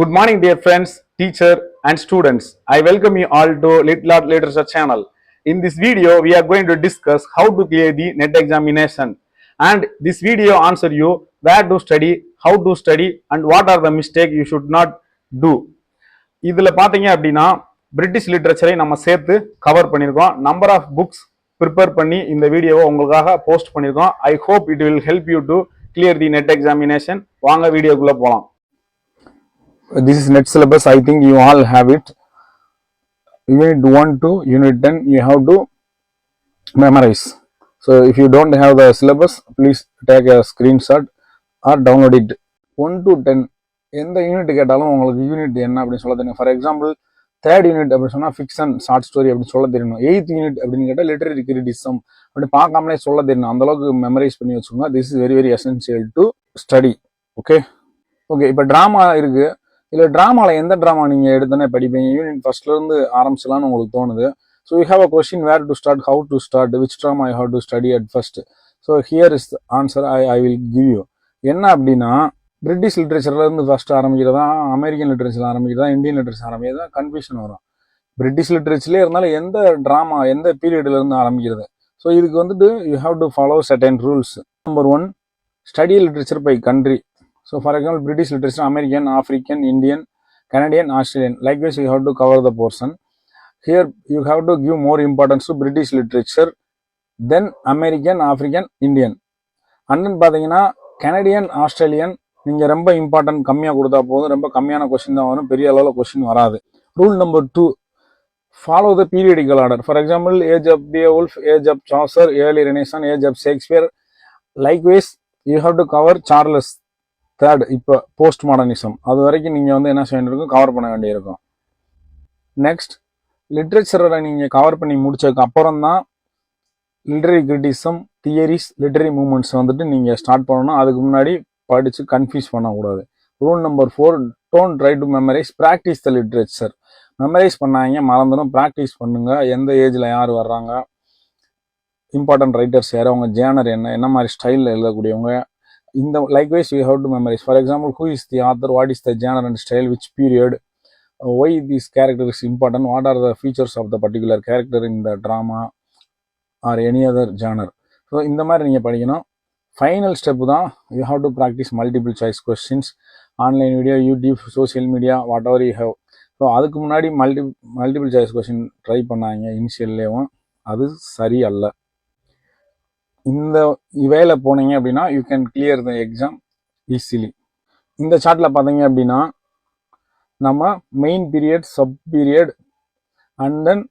Good morning, dear friends, teacher, and students. I welcome you all to Little Art Literature channel. In this video, we are going to discuss how to clear the NET examination. And this video answer you where to study, how to study, and what are the mistakes you should not do. இதில் பார்த்தீங்க அப்படின்னா British லிட்ரேச்சரை நம்ம சேர்த்து cover பண்ணியிருக்கோம். Number of books prepare பண்ணி இந்த வீடியோவை உங்களுக்காக போஸ்ட் பண்ணியிருக்கோம். I hope it will help you to clear the net examination. வாங்க வீடியோக்குள்ளே போகலாம். This is net syllabus. I think you all have it. Unit 1 to unit 10 you have to memorize. So if you don't have the syllabus, please take a screenshot or download it. 1 to 10 எந்த unit கேட்டாலும் உங்களுக்கு unit என்ன அப்படின்னு சொல்ல தெரியும். For example third unit அப்படின்னு சொன்னால் fiction short story அப்படின்னு சொல்ல தெரியணும். 8th யூனிட் அப்படின்னு கேட்டால் லிட்டரரி கிரிட்டிசம் அப்படி பார்க்காமலே சொல்ல தெரியணும். அந்தளவுக்கு மெமரைஸ் பண்ணி வச்சுக்கோங்க. This is very very essential to study. Okay இப்போ ட்ராமா இருக்குது. இல்லை ட்ராமாவில் எந்த ட்ராமா நீங்கள் எடுத்தோன்னே படிப்பீங்க? யூனிட் ஃபர்ஸ்ட்லேருந்து ஆரம்பிச்சலான்னு உங்களுக்கு தோணுது. So you have a question where to start, how to start, which drama you have to study at first. So here is answer I will give you. என்ன அப்படின்னா பிரிட்டிஷ் லிட்ரேச்சர்லேருந்து ஃபர்ஸ்ட் ஆரம்பிக்கிறதா, அமெரிக்கன் லிட்ரேச்சர் ஆரம்பிக்கிறதா, Indian literature ஆரம்பிக்கிறதா confusion வரும். British லிட்ரேச்சர்லேயே இருந்தாலும் எந்த ட்ராமா எந்த பீரியட்லேருந்து ஆரம்பிக்கிறது. ஸோ இதுக்கு வந்துட்டு you have to follow certain rules. Number 1, study literature by country. So for example, British literature, American, African, Indian, Canadian, Australian. Likewise, you have to cover the portion. Here, you have to give more importance to British literature, then American, African, Indian. And then பார்த்தீங்கன்னா Canadian, Australian நீங்கள் ரொம்ப important கம்மியாக கொடுத்தா போதும். ரொம்ப கம்மியான question தான் வரும், பெரிய அளவில் கொஸ்டின் வராது. Rule number 2, follow the periodical order. For example, age of Beowulf, age of Chaucer, early Renaissance, age of Shakespeare. Likewise, you have to cover Charles III. இப்போ போஸ்ட் மாடர்னிசம் அது வரைக்கும் நீங்கள் வந்து என்ன செய்ய வேண்டியிருக்கும், கவர் பண்ண வேண்டியிருக்கும். நெக்ஸ்ட் லிட்ரேச்சரை நீங்கள் கவர் பண்ணி முடிச்சதுக்கு அப்புறம் தான் literary criticism, theories, literary movements வந்துட்டு நீங்கள் ஸ்டார்ட் பண்ணணும். அதுக்கு முன்னாடி படித்து கன்ஃபியூஸ் பண்ணக்கூடாது. Rule number 4, don't try to memorise, practice the literature. Memorise பண்ணாங்க மறந்துடும், ப்ராக்டிஸ் பண்ணுங்க. எந்த ஏஜில் யார் வர்றாங்க, இம்பார்ட்டன்ட் ரைட்டர்ஸ் யார், அவங்க ஜேனர் என்ன மாதிரி ஸ்டைலில் எழுதக்கூடியவங்க. In the likewise you have to memorize. For example, who is the author, what is the genre and style, which period, why this character is important, what are the features of the particular character in the drama or any other genre. So இந்த மாதிரி நீங்கள் படிக்கணும். Final step தான் you have to practice multiple choice questions, online video, YouTube, social media, what ever you have. So அதுக்கு முன்னாடி multiple choice question try பண்ணாங்க இனிஷியல்லேயும், அது சரி அல்ல. இந்த வேலை போனீங்க அப்படின்னா you can clear the exam easily. இந்த சார்ட்டில் பார்த்தீங்க அப்படின்னா நம்ம main period, sub period, and then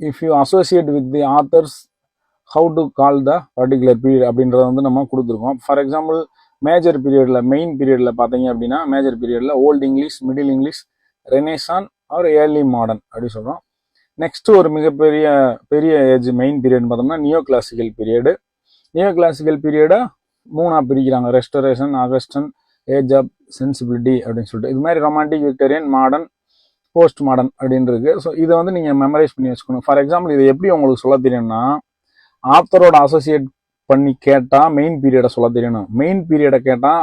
if you associate with the authors how to call the particular period அப்படின்றத வந்து நம்ம கொடுத்துருக்கோம். ஃபார் எக்ஸாம்பிள் மேஜர் பீரியடில், மெயின் பீரியடில் பார்த்தீங்க அப்படின்னா மேஜர் பீரியடில் old English, middle English, renaissance or early modern அப்படி சொல்கிறோம். நெக்ஸ்ட்டு ஒரு பெரிய ஏஜ் மெயின் பீரியட்னு பார்த்தோம்னா neo classical period. Neo classical பீரியடை 3ஆக பிரிக்கிறாங்க, ரெஸ்டரேஷன், ஆகஸ்டன், ஏஜ் ஆஃப் சென்சிபிலிட்டி அப்படின்னு சொல்லிட்டு. இது மாதிரி romantic, Victorian, modern, post modern அப்படின்னு இருக்கு. ஸோ இதை வந்து நீங்கள் மெமரைஸ் பண்ணி வச்சுக்கணும். ஃபார் எக்ஸாம்பிள் இது எப்படி உங்களுக்கு சொல்ல தெரியும்னா, ஆத்தரோட அசோசியேட் பண்ணி கேட்டால் மெயின் பீரியடை சொல்ல தெரியணும். மெயின் பீரியடை கேட்டால்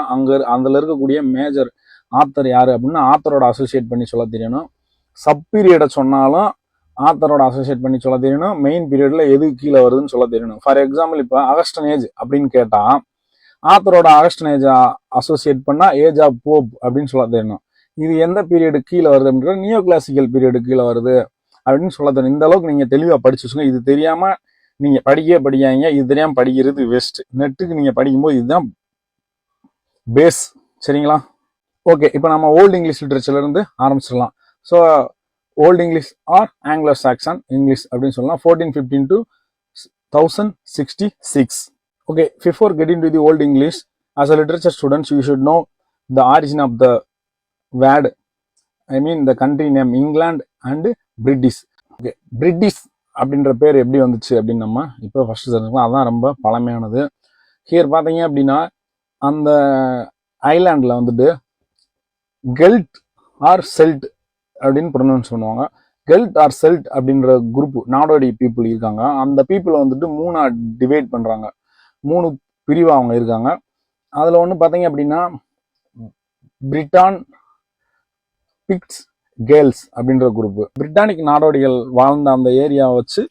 அதில் இருக்கக்கூடிய மேஜர் ஆத்தர் யார் அப்படின்னு ஆத்தரோட அசோசியேட் பண்ணி சொல்ல தெரியணும். சப் பீரியடை சொன்னாலும் ஆத்தரோட அசோசியேட் பண்ணி சொல்ல தெரியணும். மெயின் பீரியட்ல எது கீழே வருதுன்னு சொல்ல தெரியணும். ஃபார் எக்ஸாம்பிள் இப்போ அகஸ்டன் ஏஜ் அப்படின்னு கேட்டால் ஆத்தரோட அகஸ்டன் ஏஜ் அசோசியேட் பண்ணால் ஏஜ் ஆஃப் போப் அப்படின்னு சொல்ல தெரியணும். இது எந்த பீரியடு கீழே வருது அப்படின்ற நியோ கிளாசிக்கல் பீரியடு கீழே வருது அப்படின்னு சொல்ல தெரியணும். இந்த அளவுக்கு நீங்கள் தெளிவாக படிச்சு வச்சுங்க. இது தெரியாமல் நீங்கள் படிக்காதீங்க. இது தெரியாமல் படிக்கிறது வேஸ்ட். நெட்டுக்கு நீங்கள் படிக்கும்போது இதுதான் பேஸ். சரிங்களா? ஓகே, இப்போ நம்ம ஓல்டு இங்கிலீஷ் லிட்ரேச்சர்லேருந்து ஆரம்பிச்சிடலாம். So old English or Anglo Saxon English அப்படின்னு சொல்லலாம். 1415 to 1066. Okay, before getting to the old English, as a literature students, you should know the origin of the word. I mean the country name, England and British. Okay, British அப்படின்ற பேர் எப்படி வந்துச்சு அப்படின்னு நம்ம இப்போ first தெரிஞ்சுக்கலாம். அதான் ரொம்ப பழமையானது. ஹியர் பார்த்தீங்க அப்படின்னா அந்த ஐலாண்டில் வந்துட்டு கெல்ட் ஆர் செல்ட் அப்படின்னு ப்ரொனவுன்ஸ் பண்ணுவாங்க. கெல்ட் ஆர் செல்ட் அப்படின்ற குரூப் நாடோடி பீப்புள் இருக்காங்க. அந்த பீப்புளை வந்துட்டு 3ஆக டிவைட் பண்ணுறாங்க. 3 பிரிவாக அவங்க இருக்காங்க. அதில் ஒன்று பார்த்தீங்க அப்படின்னா பிரிட்டான், பிக்ஸ் கேல்ஸ் அப்படின்ற குரூப். பிரிட்டானிக் நாடோடிகள் வாழ்ந்த அந்த ஏரியாவை வச்சு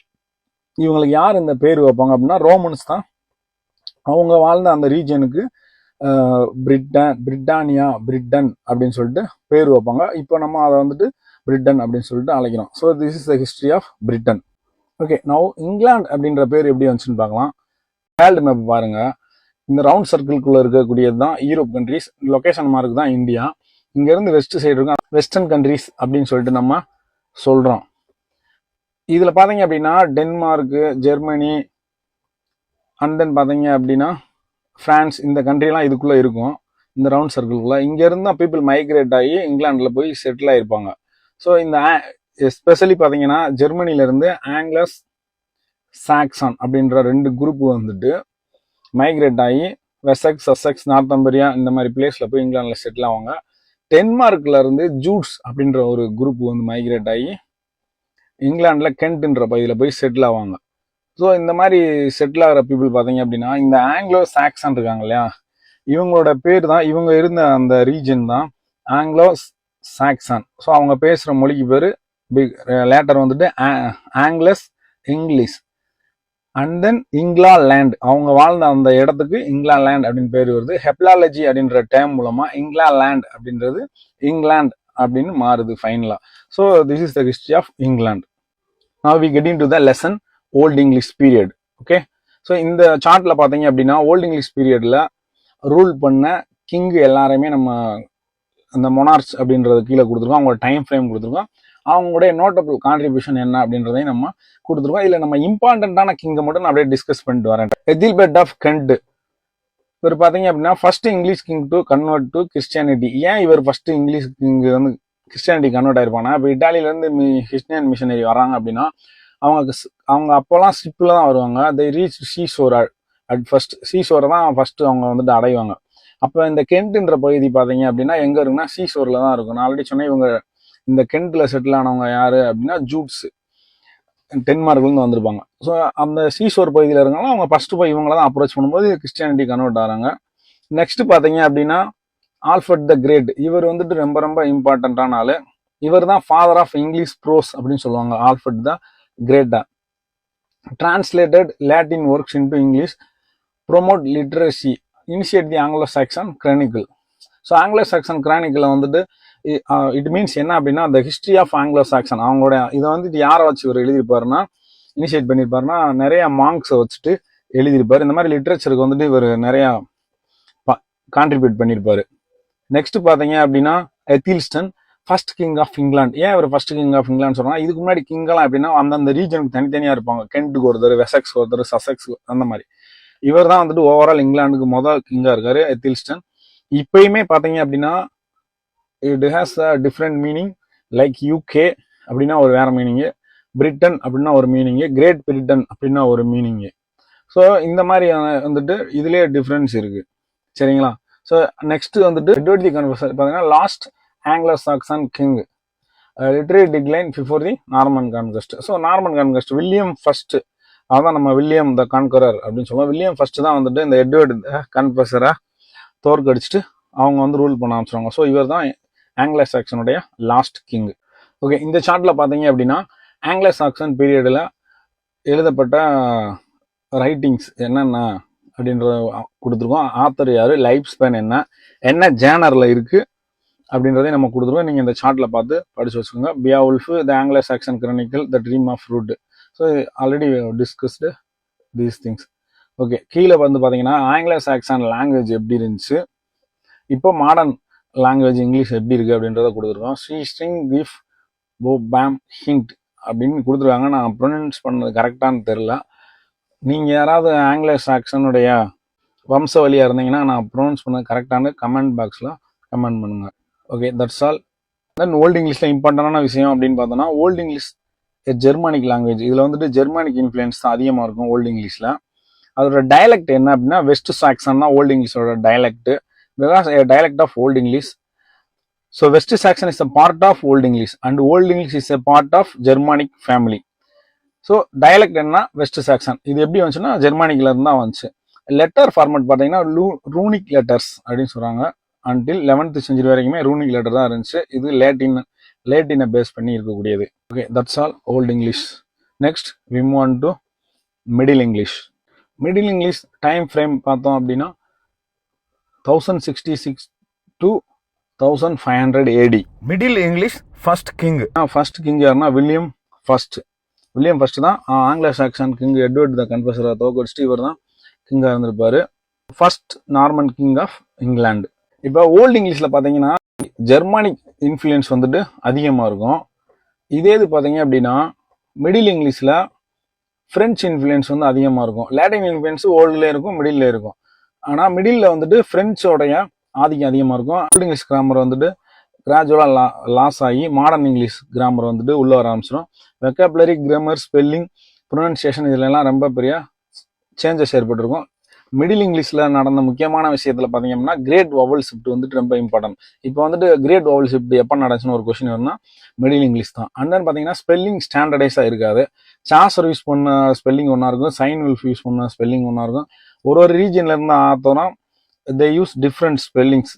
இவங்களுக்கு யார் இந்த பேர் வைப்பாங்க அப்படின்னா ரோமன்ஸ் தான். அவங்க வாழ்ந்த அந்த ரீஜனுக்கு பிரிட்டானியா பிரிட்டன் அப்படின்னு சொல்லிட்டு பேர் வைப்பாங்க. இப்போ நம்ம அதை வந்துட்டு பிரிட்டன் அப்படின்னு சொல்லிட்டு அழைக்கிறோம். So this is the history of Britain. Okay, now England அப்படின்ற பேர் எப்படி வந்துச்சுன்னு பார்க்கலாம். வேர்ல்டு மேப் பாருங்க. இந்த ரவுண்ட் சர்க்கிள்குள்ள இருக்கக்கூடியது தான் யூரோப் கண்ட்ரிஸ், லொகேஷன் மார்க் தான் இந்தியா. இங்கேருந்து வெஸ்ட் சைடு இருக்கும் வெஸ்டர்ன் கண்ட்ரிஸ் அப்படின்னு சொல்லிட்டு நம்ம சொல்கிறோம். இதில் பார்த்தீங்க அப்படின்னா டென்மார்க்கு, ஜெர்மனி அண்ட் தென் பார்த்தீங்க அப்படின்னா ஃப்ரான்ஸ், இந்த கண்ட்ரிலாம் இதுக்குள்ளே இருக்கும் இந்த ரவுண்ட் சர்க்கிள்குள்ளே. இங்கேருந்து தான் பீப்புள் மைக்ரேட் ஆகி இங்கிலாண்டில் போய் செட்டில் ஆகிருப்பாங்க. ஸோ இந்த எஸ்பெஷலி பார்த்தீங்கன்னா ஜெர்மனிலேருந்து ஆங்கிலஸ் சாக்சன் அப்படின்ற 2 குரூப் வந்துட்டு மைக்ரேட் ஆகி வெசக்ஸ், சசெக்ஸ், நார்த்தம்பரியா இந்த மாதிரி பிளேஸில் போய் இங்கிலாண்டில் செட்டில் ஆவாங்க. டென்மார்க்ல இருந்து ஜூட்ஸ் அப்படின்ற ஒரு குரூப் வந்து மைக்ரேட் ஆகி இங்கிலாண்டில் கென்ட்ன்ற பகுதியில் போய் செட்டில் ஆவாங்க. ஸோ இந்த மாதிரி செட்டில் ஆகிற பீப்புள் பார்த்தீங்க அப்படின்னா இந்த ஆங்கிலோ சாக்சன் இருக்காங்க இல்லையா, இவங்களோட பேர் தான், இவங்க இருந்த அந்த ரீஜன் தான் ஆங்கிலோ சாக்சன். ஸோ அவங்க பேசுகிற மொழிக்கு பேர் லேட்டர் வந்துட்டு ஆங்கிலஸ் இங்கிலீஷ். அண்ட் தென் இங்கிலா லேண்ட், அவங்க வாழ்ந்த அந்த இடத்துக்கு இங்கிலா லேண்ட் அப்படின்னு பேர் வருது. ஹெப்லாலஜி அப்படின்ற டேம் மூலமா இங்கிலா லேண்ட் அப்படின்றது இங்கிலாந்து அப்படின்னு மாறுது ஃபைனலா. So this is the history of England. Now we get into the lesson old English period. Okay, so இந்த சார்ட்ல பார்த்தீங்க அப்படின்னா ஓல்ட் இங்கிலீஷ் பீரியட்ல ரூல் பண்ண கிங் எல்லாருமே நம்ம அந்த மொனார்ச் அப்படின்றது கீழே கொடுத்துருக்கோம். அவங்களோட டைம் ஃப்ரேம் கொடுத்துருக்கோம். அவங்களுடைய நோட்டபிள் கான்ட்ரிபியூஷன் என்ன அப்படின்றதையும் நம்ம கொடுத்துருக்கோம். இதில் நம்ம இம்பார்ட்டண்ட்டான கிங்கை மட்டும் நான் அப்படியே டிஸ்கஸ் பண்ணிட்டு வரேன். எதில்பெர்ட் ஆஃப் கெண்ட் இவர் பார்த்தீங்க அப்படின்னா first English king to convert to Christianity. ஏன் இவர் ஃபர்ஸ்ட் இங்கிலீஷ் கிங் வந்து கிறிஸ்டியானிட்டி கன்வெர்ட் ஆயிருப்பானா? இப்போ இட்டாலியிலேருந்து கிறிஸ்டியன் மிஷனரி வராங்க அப்படின்னா அவங்க அப்போல்லாம் ஷிப்பில் தான் வருவாங்க. தை ரீச் சீஷோர் அட் ஃபர்ஸ்ட். சீஷோரை தான் ஃபர்ஸ்ட் அவங்க வந்துட்டு அடைவாங்க. அப்போ இந்த கெண்ட்ன்ற பகுதி பார்த்தீங்க அப்படின்னா எங்கே இருக்குன்னா சீஷோரில் தான் இருக்கும். நான் ஆல்ரெடி சொன்னேன் இவங்க இந்த கெண்ட்ல செட்டில் ஆனவங்க யாரு அப்படின்னா ஜூட்ஸ், டென்மார்க்லேருந்து வந்திருப்பாங்க. ஸோ அந்த சீஷோர் பகுதியில் இருக்காங்க. அவங்க ஃபர்ஸ்ட் போய் இவங்கள தான் அப்ரோச் பண்ணும்போது கிறிஸ்டியானிட்டி கன்வெர்ட் ஆகிறாங்க. நெக்ஸ்ட் பார்த்தீங்க அப்படின்னா ஆல்ஃபர்ட் த கிரேட், இவர் வந்துட்டு ரொம்ப ரொம்ப இம்பார்ட்டண்ட்டான ஆளு. இவர் தான் ஃபாதர் ஆஃப் இங்கிலீஷ் ப்ரோஸ் அப்படின்னு சொல்லுவாங்க. ஆல்ஃபர்ட் த கிரேட்டா translated Latin works into English, promote literacy, initiate the Anglo Saxon chronicle. So Anglo Saxon chronicle வந்துட்டு இட் மீன்ஸ் என்ன அப்படின்னா the history of Anglo Saxon. அவங்களோட இதை வந்துட்டு யாரை வச்சு இவர் எழுதியிருப்பாருன்னா இனிஷியேட் பண்ணியிருப்பாருன்னா நிறைய மாங்க்ஸை வச்சுட்டு எழுதியிருப்பாரு. இந்த மாதிரி லிட்ரேச்சருக்கு வந்துட்டு இவர் நிறைய கான்ட்ரிபியூட் பண்ணியிருப்பாரு. நெக்ஸ்ட் பார்த்தீங்க அப்படின்னா எத்தில்ஸ்டன், ஃபர்ஸ்ட் கிங் ஆஃப் இங்கிலாந்து. ஏன் இவர் ஃபர்ஸ்ட் கிங் ஆஃப் இங்கிலாந்து சொல்றாங்க? இதுக்கு முன்னாடி கிங்கெல்லாம் எப்படின்னா அந்தந்த ரீஜனுக்கு தனித்தனியாக இருப்பாங்க. கென்ட்டுக்கு ஒருத்தர், வெசக்ஸ் ஒருத்தர், சசெக்ஸ் அந்த மாதிரி. இவர் தான் வந்துட்டு ஓவரால் இங்கிலாந்துக்கு முதல் கிங்கா இருக்காரு எத்தில்ஸ்டன். இப்பயுமே பார்த்தீங்க அப்படின்னா it has a different meaning. Like UK அப்படின்னா ஒரு வேற மீனிங்கு, பிரிட்டன் அப்படின்னா ஒரு மீனிங்கு, கிரேட் பிரிட்டன் அப்படின்னா ஒரு மீனிங்கு. ஸோ இந்த மாதிரி வந்துட்டு இதுலேயே டிஃப்ரென்ஸ் இருக்கு. சரிங்களா? ஸோ நெக்ஸ்ட் வந்துட்டு எட்வர்ட் தி கன்வெர்சர் பார்த்தீங்கன்னா last Anglo Saxon king, literary decline before the Norman conquest. So Norman conquest William first, அதான் நம்ம வில்லியம் த கான்கரர் அப்படின்னு சொல்லுவோம். வில்லியம் ஃபர்ஸ்ட் தான் வந்துட்டு இந்த எட்வர்ட் கன்வெர்சரை தோற்கடிச்சிட்டு அவங்க வந்து ரூல் பண்ண ஆரம்பிச்சிருவாங்க. ஸோ இவர் தான் ஆங்கிலோ சாக்சனுடைய லாஸ்ட் கிங். ஓகே, இந்த சார்ட்ல பார்த்தீங்க அப்படின்னா ஆங்கிலோ சாக்சன் பீரியடில் எழுதப்பட்ட ரைட்டிங்ஸ் என்னென்ன அப்படின்றத கொடுத்துருக்கோம். ஆத்தர் யாரு, லைஃப் ஸ்பேன் என்ன ஜேனர்ல இருக்கு அப்படின்றதையும் நம்ம கொடுத்துருக்கோம். நீங்கள் இந்த சார்ட்ல பார்த்து படிச்சு வச்சுக்கோங்க. Beowulf, the Anglo Saxon chronicle, the dream of rood. So already discussed these things. Okay, கீழே வந்து பார்த்தீங்கன்னா ஆங்கிலோ சாக்சன் லாங்குவேஜ் எப்படி இருந்துச்சு, இப்போ மாடர்ன் லாங்குவேஜ் இங்கிலீஷ் எப்படி இருக்கு அப்படின்றத கொடுத்துருக்கோம். ஸ்ரீ கிஃப் போ பேம் ஹிண்ட் அப்படின்னு கொடுத்துருக்காங்க. நான் ப்ரொனவுன்ஸ் பண்ணது கரெக்டானு தெரில. நீங்கள் யாராவது ஆங்கிலோ சாக்சனுடைய வம்ச வழியாக இருந்தீங்கன்னா நான் ப்ரொனவுன்ஸ் பண்ணது கரெக்டானு கமெண்ட் பாக்ஸில் கமெண்ட் பண்ணுங்க. Okay, that's all. Then old இங்கிலீஷில் இம்பார்ட்டண்டான விஷயம் அப்படின்னு பார்த்தோன்னா ஓல்டு இங்கிலீஷ் ஜெர்மானிக் லாங்குவேஜ். இதில் வந்துட்டு ஜெர்மானிக் இன்ஃப்ளூயன்ஸ் தான் அதிகமாக இருக்கும் ஓல்டு இங்கிலீஷில். அதோட டைலக்ட் என்ன அப்படின்னா வெஸ்ட் சாக்சன் தான் ஓல்டு இங்கிலீஷோட dialect, because a dialect of Old English. So West Saxon is a part of Old English and Old English is a part of Germanic family. So dialect என்ன west Saxon, இது எப்படி வந்துச்சுன்னா ஜெர்மானிக்ல இருந்து தான் வந்துச்சு. லெட்டர் ஃபார்மேட் பார்த்தீங்கன்னா runic letters அப்படின்னு சொல்றாங்க. அன்டில் 11th century வரைக்குமே ரூனிக் லெட்டர் தான் இருந்துச்சு. இது லேட்டின் லேட்டினை பேஸ் பண்ணி இருக்கக்கூடியது. Okay, that's all old English. Next we move on to middle English. Middle English time frame பார்த்தோம் அப்படின்னா 1066 to 1500 AD. Middle English first king யாருன்னா வில்லியம் ஃபர்ஸ்ட் தான் ஆங்கில சாக்சன் கிங் எட்வர்ட் த கன்ஃபெஷரை தோக்கடிச்சிட்டு இவர் தான் கிங்காக இருந்திருப்பாரு. First Norman king of England. இப்போ ஓல்டு இங்கிலீஷில் பார்த்தீங்கன்னா ஜெர்மானிக் இன்ஃப்ளூயன்ஸ் வந்துட்டு அதிகமாக இருக்கும். இதே இது பார்த்தீங்க அப்படின்னா மிடில் இங்கிலீஷில் ஃப்ரெஞ்ச் இன்ஃப்ளூயன்ஸ் வந்து அதிகமாக இருக்கும். லாட்டின் இன்ஃப்ளூயன்ஸ் ஓல்டுலேயே இருக்கும், மிடில் இருக்கும். ஆனால் மிடில் வந்துட்டு ஃப்ரெஞ்சோடைய ஆதிக்கம் அதிகமாக இருக்கும். ஓல்டு இங்கிலீஷ் கிராமர் வந்துட்டு கிராஜுவலாக லாஸ் ஆகி மாடர்ன் இங்கிலீஷ் கிராமர் வந்துட்டு உள்ள வர ஆரம்பிச்சிடும். வெக்காபுலரி, கிராமர், ஸ்பெல்லிங், ப்ரொனன்சியேஷன் இதுலலாம் ரொம்ப பெரிய சேஞ்சஸ் ஏற்பட்டிருக்கும். மிடில் இங்கிலீஷில் நடந்த முக்கியமான விஷயத்தில் பார்த்தீங்க அப்படின்னா கிரேட் வவல் ஷிஃப்ட் வந்துட்டு ரொம்ப இம்பார்ட்டன்ட். இப்போ வந்துட்டு கிரேட் வவல் ஷிஃப்ட் எப்போ நடந்துச்சுன்னு ஒரு கொஸ்டின் வரும்னா மிடில் இங்கிலீஷ் தான். அண்ட் தென் பார்த்தீங்கன்னா ஸ்பெல்லிங் ஸ்டாண்டர்டைஸாக இருக்காது. சாசர் யூஸ் பண்ண ஸ்பெல்லிங் ஒன்றா இருக்கும், சைன் வில்ஃப் யூஸ் பண்ண ஸ்பெல்லிங் ஒன்றா இருக்கும். ஒரு ரீஜன்ல இருந்து ஆத்தோம்னா they use different spellings.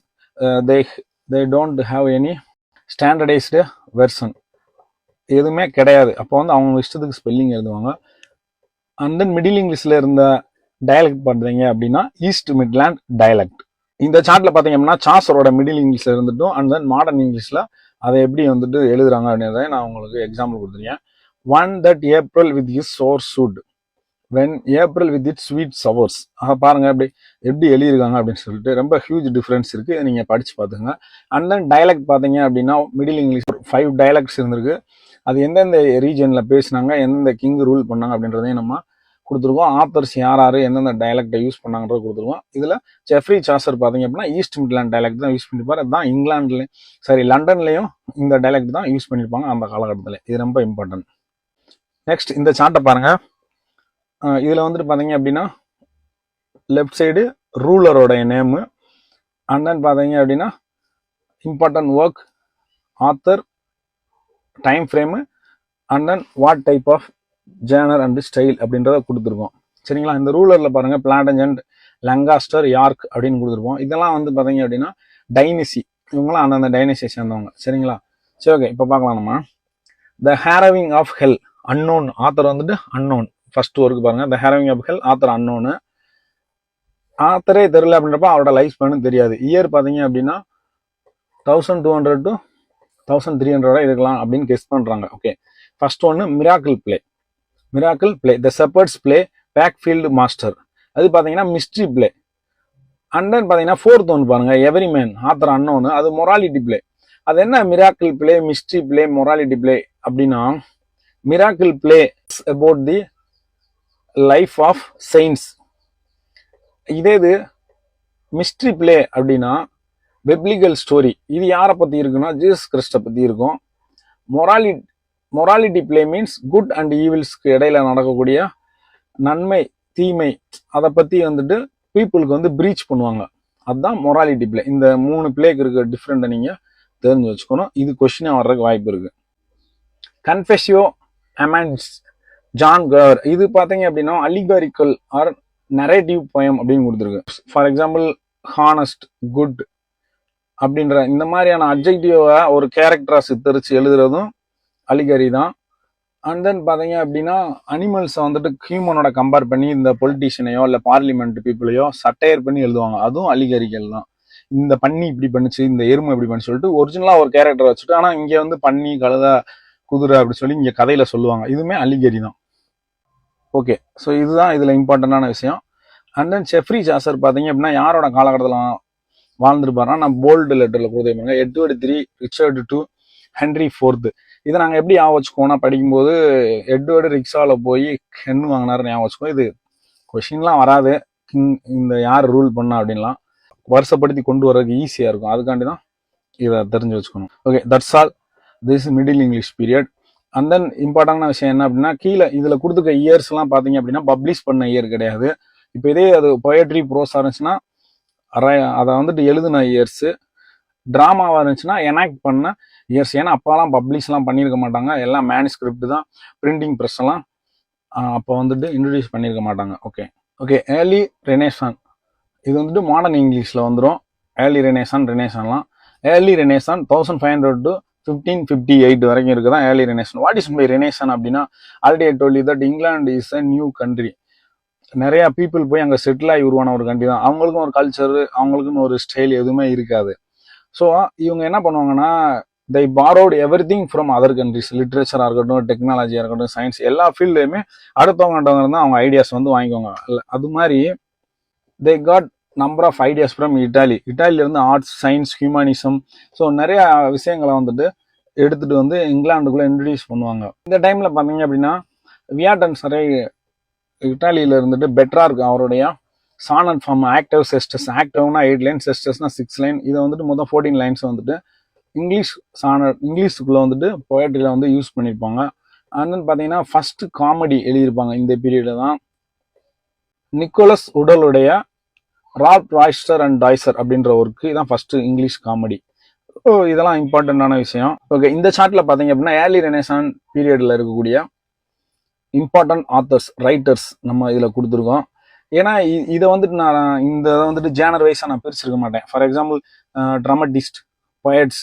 They don't have any standardized version, எதுவுமே கிடையாது. அப்போ வந்து அவங்க இஷ்டத்துக்கு ஸ்பெல்லிங் எழுதுவாங்க. அண்ட் தென் மிடில் இங்கிலீஷில் இருந்த டயலெக்ட் பண்ணுறீங்க அப்படின்னா ஈஸ்ட் மிட்லாண்ட் டயலெக்ட். இந்த சார்ட்ல பார்த்தீங்க அப்படின்னா சாசரோட மிடில் இங்கிலீஷ்ல இருந்துட்டும் அண்ட் தென் மாடர்ன் இங்கிலீஷ்ல அதை எப்படி வந்துட்டு எழுதுறாங்க அப்படின்றத நான் உங்களுக்கு எக்ஸாம்பிள் கொடுத்துருக்கேன். Whan that April with his shoures soote when April with its sweet showers. பாருங்க எப்படி எழுதியிருக்காங்க அப்படின்னு சொல்லிட்டு ரொம்ப ஹியூஜ் டிஃபரன்ஸ் இருக்கு. நீங்க படிச்சு பார்த்துங்க. அண்ட் தென் டயலெக்ட் பார்த்தீங்க அப்படின்னா மிடில் இங்கிலீஷ் 5 டயலெக்ட்ஸ் இருந்திருக்கு. அது எந்தெந்த ரீஜன்ல பேசினாங்க, எந்தெந்த கிங் ரூல் பண்ணாங்க அப்படின்றதையும் நம்ம கொடுத்துருக்கோம். ஆத்தர்ஸ் யார் எந்தெந்த டயலெக்டை யூஸ் பண்ணாங்கன்றத கொடுத்துருக்கோம். இதுல ஜெஃப்ரி சாசர் பார்த்தீங்க அப்படின்னா ஈஸ்ட் மிட்லாண்ட் டயலெக்ட் தான் யூஸ் பண்ணிருப்பாரு. அதுதான் இங்கிலாந்துலயும் லண்டன்லயும் இந்த டயலெக்ட் தான் யூஸ் பண்ணிருப்பாங்க அந்த காலகட்டத்தில். இது ரொம்ப இம்பார்ட்டன்ட். நெக்ஸ்ட் இந்த சார்ட்டை பாருங்க. இதுல வந்துட்டு பாத்தீங்க அப்படின்னா லெஃப்ட் சைடு ரூலரோட நேமு, அண்ட் தென் பாத்தீங்க அப்படின்னா important work, author, time frame, and then what type of genre and style அப்படின்றத கொடுத்துருக்கோம். சரிங்களா? இந்த ரூலர்ல பாருங்க பிளான்டஜென்ட், லங்காஸ்டர், யார்க் அப்படின்னு கொடுத்துருப்போம். இதெல்லாம் வந்து பாத்தீங்க அப்படின்னா டைனசி, இவங்களாம் அந்தந்த டைனசியை சேர்ந்தவங்க. சரிங்களா? சரி, ஓகே. இப்போ பார்க்கலாம் நம்ம த ஹேரவிங் ஆஃப் ஹெல் அன்னோன். ஆத்தர் வந்துட்டு அன்னோன். ஃபர்ஸ்ட் ஒர்க் பாருங்க, த ஹேரவிங் ஆஃப் ஹெல், ஆத்தர் அன்னோனு. ஆத்தரே தெரியல அப்படின்றப்ப அவரோட லைஃப் ஸ்பேனும் தெரியாது. இயர் பாத்தீங்க அப்படின்னா 1200 to 1300 இருக்கலாம் அப்படின்னு கெஸ் பண்றாங்க. ஓகே, ஃபர்ஸ்ட் ஒன்னு miracle play, the shepherds play, Wakefield master. அது பாத்தீங்கன்னா மிஸ்ட்ரி பிளே. அண்ட் தென் பாத்தீங்கன்னா ஃபோர்த் ஒன் பாருங்க, எவரி மேன், ஆத்தர் அன்னோனு. அது மொராலிட்டி பிளே. அது என்ன miracle play, mystery play, morality play அப்படின்னா miracle play about the life of saints. இதே இது மிஸ்ட்ரி பிளே அப்படின்னா பிப்ளிக்கல் ஸ்டோரி. இது யாரை பத்தி இருக்குன்னா ஜீசஸ் கிறிஸ்ட பத்தி இருக்கும். Morality play means good and ஈவில்ஸ்க்கு இடையில நடக்கக்கூடிய நன்மை தீமை, அதை பத்தி வந்துட்டு பீப்புளுக்கு வந்து பிரீச் பண்ணுவாங்க. அதுதான் மொராலிட்டி பிளே. இந்த 3 பிளேக்கு இருக்க டிஃப்ரெண்ட்டை நீங்க தெரிஞ்சு வச்சுக்கணும். இது கொஸ்டினா வர்றதுக்கு வாய்ப்பு இருக்கு. கன்ஃபெஷியோ அமாண்ட்ஸ் ஜான் கவர். இது பாத்தீங்க அப்படின்னா அலிகாரிக்கல் ஆர் நரேட்டிவ் போயம் அப்படின்னு கொடுத்துருக்கு. ஃபார் எக்ஸாம்பிள் ஹானஸ்ட், குட் அப்படின்ற இந்த மாதிரியான அப்ஜெக்டிவை ஒரு கேரக்டரா சித்தரிச்சு எழுதுறதும் அலிகரி தான். அண்ட் தென் பாத்தீங்க அப்படின்னா அனிமல்ஸை வந்துட்டு ஹியூமனோட கம்பேர் பண்ணி இந்த பொலிட்டீஷியனையோ இல்லை பார்லிமெண்ட் பீப்புளையோ சட்டையர் பண்ணி எழுதுவாங்க. அதுவும் அலிகரிக்கல் தான். இந்த பன்னி இப்படி பண்ணுச்சு, இந்த எருமை இப்படி பண்ணி சொல்லிட்டு ஒரிஜினலா ஒரு கேரக்டர் வச்சுட்டு, ஆனா இங்க வந்து பன்னி, கழுதை, குதிரை அப்படி சொல்லி இங்க கதையில சொல்லுவாங்க. இதுவுமே அலிகரி தான். ஓகே, ஸோ இதுதான் இதுல இம்பார்ட்டன்டான விஷயம். அண்ட் தென் ஜெஃப்ரி சாசர் பாத்தீங்க அப்படின்னா யாரோட காலகட்டத்தில் வாழ்ந்துருப்பாருன்னா நான் போல்டு லெட்டர்ல கொடுத்துருப்பாங்க. Edward 3, Richard 2, Henry 4. இதை நாங்கள் எப்படி ஞாபகம் வச்சுக்கோனா படிக்கும்போது எட்வர்டு ரிக்ஷாவில் போய் ஹென் வாங்கினாரு ஞாபகம் வச்சுக்கோ. இது கொஷின்லாம் வராது, இந்த யார் ரூல் பண்ணா அப்படின்லாம் வருஷப்படுத்தி கொண்டு வர்றதுக்கு ஈஸியாக இருக்கும். அதுக்காண்டி தான் இதை தெரிஞ்சு வச்சுக்கணும். Okay, that's all. This middle English period. And then இம்பார்ட்டன்டான விஷயம் என்ன அப்படின்னா கீழே இதில் கொடுத்துருக்க இயர்ஸ்லாம் பார்த்தீங்க அப்படின்னா பப்ளிஷ் பண்ண இயர் கிடையாது. இப்போ இதே அது பொயட்ரி ப்ரோஸாக இருந்துச்சுன்னா அதை வந்துட்டு எழுதின இயர்ஸு, ட்ராமாவாக இருந்துச்சுன்னா எனாக்ட் பண்ண இயர்ஸ். ஏன்னா அப்போலாம் பப்ளிஷ்லாம் பண்ணியிருக்க மாட்டாங்க, எல்லாம் மேனுஸ்கிரிப்ட் தான். பிரிண்டிங் ப்ரெஸ் எல்லாம் அப்போ வந்துட்டு இன்ட்ரடியூஸ் பண்ணியிருக்க மாட்டாங்க. Okay, early renaissance. இது வந்துட்டு மாடர்ன் இங்கிலீஷில் வந்துடும். ஏர்லி ரெனேசான்லாம் ஏர்லி ரெனேசான் 1500 to 1558 வரைக்கும் இருக்குதான் early renaissance. What is by renaissance அப்படின்னா, already I told you that England is a new country. நிறைய பீப்புள் போய் அங்கே செட்டில் ஆகி உருவான ஒரு கண்ட்ரி தான். அவங்களுக்கும் ஒரு கல்ச்சர், அவங்களுக்குன்னு ஒரு ஸ்டைல் எதுவுமே இருக்காது. ஸோ இவங்க என்ன பண்ணுவாங்கன்னா, they borrowed everything from other countries. லிட்ரேச்சராக இருக்கட்டும், டெக்னாலஜியாக இருக்கட்டும், சயின்ஸ், எல்லா ஃபீல்ட்லையுமே அடுத்தவங்ககிட்ட இருந்தால் அவங்க ஐடியாஸ் வந்து வாங்கிக்கோங்க. அது மாதிரி they got number of ideas from Italy. இட்டாலியிலேருந்து ஆர்ட்ஸ், சயின்ஸ், ஹியூமனிசம், ஸோ நிறைய விஷயங்களை வந்துட்டு எடுத்துகிட்டு வந்து இங்கிலாந்துக்குள்ளே இன்ட்ரடியூஸ் பண்ணுவாங்க. இந்த டைமில் பார்த்தீங்க அப்படின்னா வியாட்டன் சரை இட்டாலியில் இருந்துட்டு பெட்டராக இருக்கும். அவருடைய சானட் ஃபார்ம் ஆக்டிவ் செஸ்டஸ், ஆக்டிவ்னா 8 லைன், செஸ்டஸ்னா 6 லைன். இதை வந்துட்டு மொத்தம் 14 லைன்ஸ் வந்துட்டு இங்கிலீஷ் சானட், இங்கிலீஷுக்குள்ளே வந்துட்டு பொயட்ரியில் வந்து யூஸ் பண்ணியிருப்பாங்க. அண்ட் தென் பார்த்தீங்கன்னா ஃபர்ஸ்ட் காமெடி எழுதியிருப்பாங்க இந்த பீரியடில் தான். நிக்கோலஸ் உடலுடைய ராப் ராய்ஸ்டர் அண்ட் டாய்சர் அப்படின்ற ஒர்க்கு இதான் ஃபர்ஸ்ட் இங்கிலீஷ் காமெடி. ஸோ இதெல்லாம் இம்பார்ட்டண்டான விஷயம். ஓகே, இந்த சார்ட்ல பார்த்தீங்க அப்படின்னா ஏர்லி ரெனேசான் பீரியட்ல இருக்கக்கூடிய இம்பார்ட்டன்ட் ஆத்தர்ஸ், ரைட்டர்ஸ் நம்ம இதில் கொடுத்துருக்கோம். ஏன்னா இதை வந்துட்டு நான் இந்த வந்துட்டு ஜேனர் வைஸாக நான் பிரிச்சிருக்க மாட்டேன். For example dramatist, poets,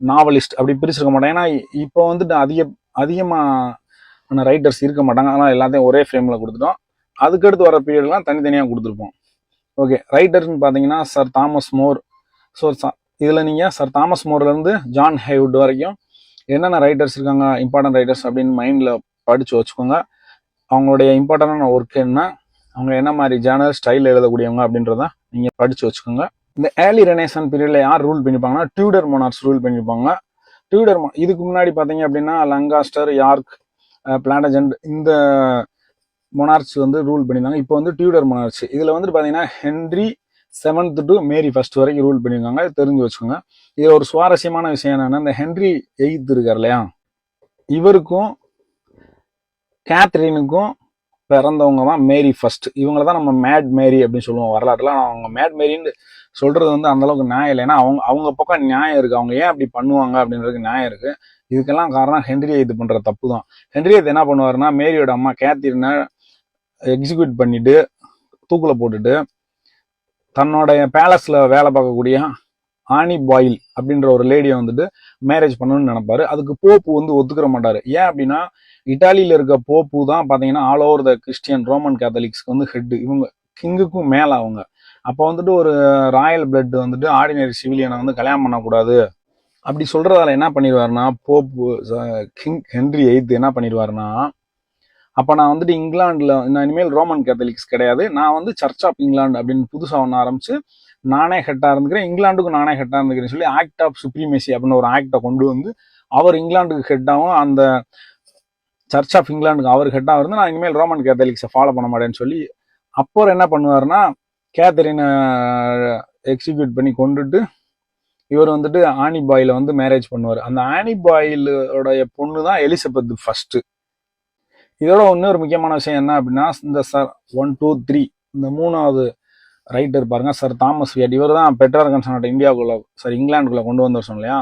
novelist அப்படி பிரிச்சிருக்க மாட்டேன். ஏன்னா இப்போ வந்துட்டு அதிகமான ரைட்டர்ஸ் இருக்க மாட்டாங்க. ஆனால் எல்லாத்தையும் ஒரே ஃப்ரேமில் கொடுத்துட்டோம். அதுக்கடுத்து வர பீரியட்லாம் தனித்தனியாக கொடுத்துருப்போம். ஓகே, ரைட்டர்ஸ்னு பார்த்தீங்கன்னா சர் தாமஸ் மோர். ஸோ இதில் நீங்கள் சர் தாமஸ் மோர்லேருந்து ஜான் ஹேவுட் வரைக்கும் என்னென்ன ரைட்டர்ஸ் இருக்காங்க, இம்பார்ட்டன்ட் ரைட்டர்ஸ் அப்படின்னு மைண்டில் படித்து வச்சுக்கோங்க. அவங்களுடைய இம்பார்ட்டண்டான ஒர்க் என்ன, அவங்க என்ன மாதிரி ஜேர்னல் ஸ்டைலில் எழுதக்கூடியவங்க அப்படின்றத நீங்கள் படித்து வச்சுக்கோங்க. இந்த ஏர்லி ரெனேசன் பீரியடில் யார் ரூல் பண்ணியிருப்பாங்கன்னா டியூடர் மோனார்ஸ் ரூல் பண்ணியிருப்பாங்க. இதுக்கு முன்னாடி பார்த்தீங்க அப்படின்னா லங்காஸ்டர், யார்க், பிளான்டஜென்ட் இந்த மொனார்ச் வந்து ரூல் பண்ணியிருந்தாங்க. இப்போ வந்து டியூடர் மொனார்ச். இதில் வந்துட்டு பார்த்தீங்கன்னா Henry 7th to marry 1st வரைக்கும் ரூல் பண்ணியிருக்காங்க. தெரிஞ்சு வச்சுக்கோங்க. இதில் ஒரு சுவாரஸ்யமான விஷயம் என்னன்னா, இந்த ஹென்ரி 8th இருக்கார் இல்லையா, இவருக்கும் கேத்ரினுக்கும் பிறந்தவங்க தான் மேரி 1st. இவங்கள தான் நம்ம மேட் மேரி அப்படின்னு சொல்லுவோம் வரலாற்றுல. அவங்க மேட் மேரின்னு சொல்றது வந்து அந்த அளவுக்கு நியாயம் இல்லை. ஏன்னா அவங்க பக்கம் நியாயம் இருக்கு. அவங்க ஏன் அப்படி பண்ணுவாங்க அப்படின்றதுக்கு நியாயம் இருக்கு. இதுக்கெல்லாம் காரணம் ஹென்ரி 8th பண்ற தப்பு தான். ஹென்ரி 8th என்ன பண்ணுவாருன்னா, மேரியோட அம்மா கேத்ரினை எக்ஸிக்யூட் பண்ணிட்டு தூக்குல போட்டுட்டு தன்னுடைய பேலஸ்ல வேலை பார்க்கக்கூடிய ஆனி பாயில் அப்படின்ற ஒரு லேடியை வந்துட்டு மேரேஜ் பண்ணணும்னு நினைப்பாரு. அதுக்கு போப்பு வந்து ஒத்துக்கிற மாட்டாரு. ஏன் அப்படின்னா இட்டாலியில இருக்க போப்பு தான் பாத்தீங்கன்னா all over the Christian Roman கேத்தலிக்ஸ்க்கு வந்து ஹெட். இவங்க கிங்குக்கும் மேல அவங்க. அப்போ வந்துட்டு ஒரு ராயல் பிளட் வந்துட்டு ஆர்டினரி சிவிலியனை வந்து கல்யாணம் பண்ணக்கூடாது அப்படி சொல்றதால என்ன பண்ணிடுவாருன்னா, போப்பு கிங் ஹென்ரி 8th என்ன பண்ணிடுவாருன்னா, அப்போ நான் வந்துட்டு இங்கிலாந்துல நான் இனிமேல் ரோமன் கேத்தலிக்ஸ் கிடையாது, நான் வந்து சர்ச் ஆஃப் இங்கிலாந்து அப்படின்னு புதுசாக ஒன்று ஆரம்பிச்சு நானே ஹெட்டா இருந்துக்கிறேன், இங்கிலாந்துக்கும் நானே ஹெட்டா இருந்துக்கிறேன்னு சொல்லி ஆக்ட் ஆஃப் சுப்ரீமேசி அப்படின்னு ஒரு ஆக்டை கொண்டு வந்து அவர் இங்கிலாந்துக்கு ஹெட்டாகவும் அந்த சர்ச் ஆஃப் இங்கிலாந்துக்கு அவர் ஹெட்டாக இருந்து நான் இனிமேல் ரோமன் கேத்தலிக்ஸை ஃபாலோ பண்ண மாட்டேன்னு சொல்லி அப்போ என்ன பண்ணுவாருன்னா கேத்தரினை எக்ஸிக்யூட் பண்ணி கொண்டுட்டு இவர் வந்துட்டு ஆனி பாயில வந்து மேரேஜ் பண்ணுவார். அந்த ஆனி பாயிலோடைய பொண்ணு தான் எலிசபெத் ஃபர்ஸ்ட். இதோட இன்னொரு முக்கியமான விஷயம் என்ன அப்படின்னா, இந்த சர் 1, 2, 3 இந்த 3வது ரைட்டர் பாருங்க, சர் தாமஸ் வியட். இவர் தான் பெட்ரார்கன் சொன்னாட்ட இந்தியாவுக்குள்ள இங்கிலாந்துக்குள்ள கொண்டு வந்தார் சொன்ன இல்லையா.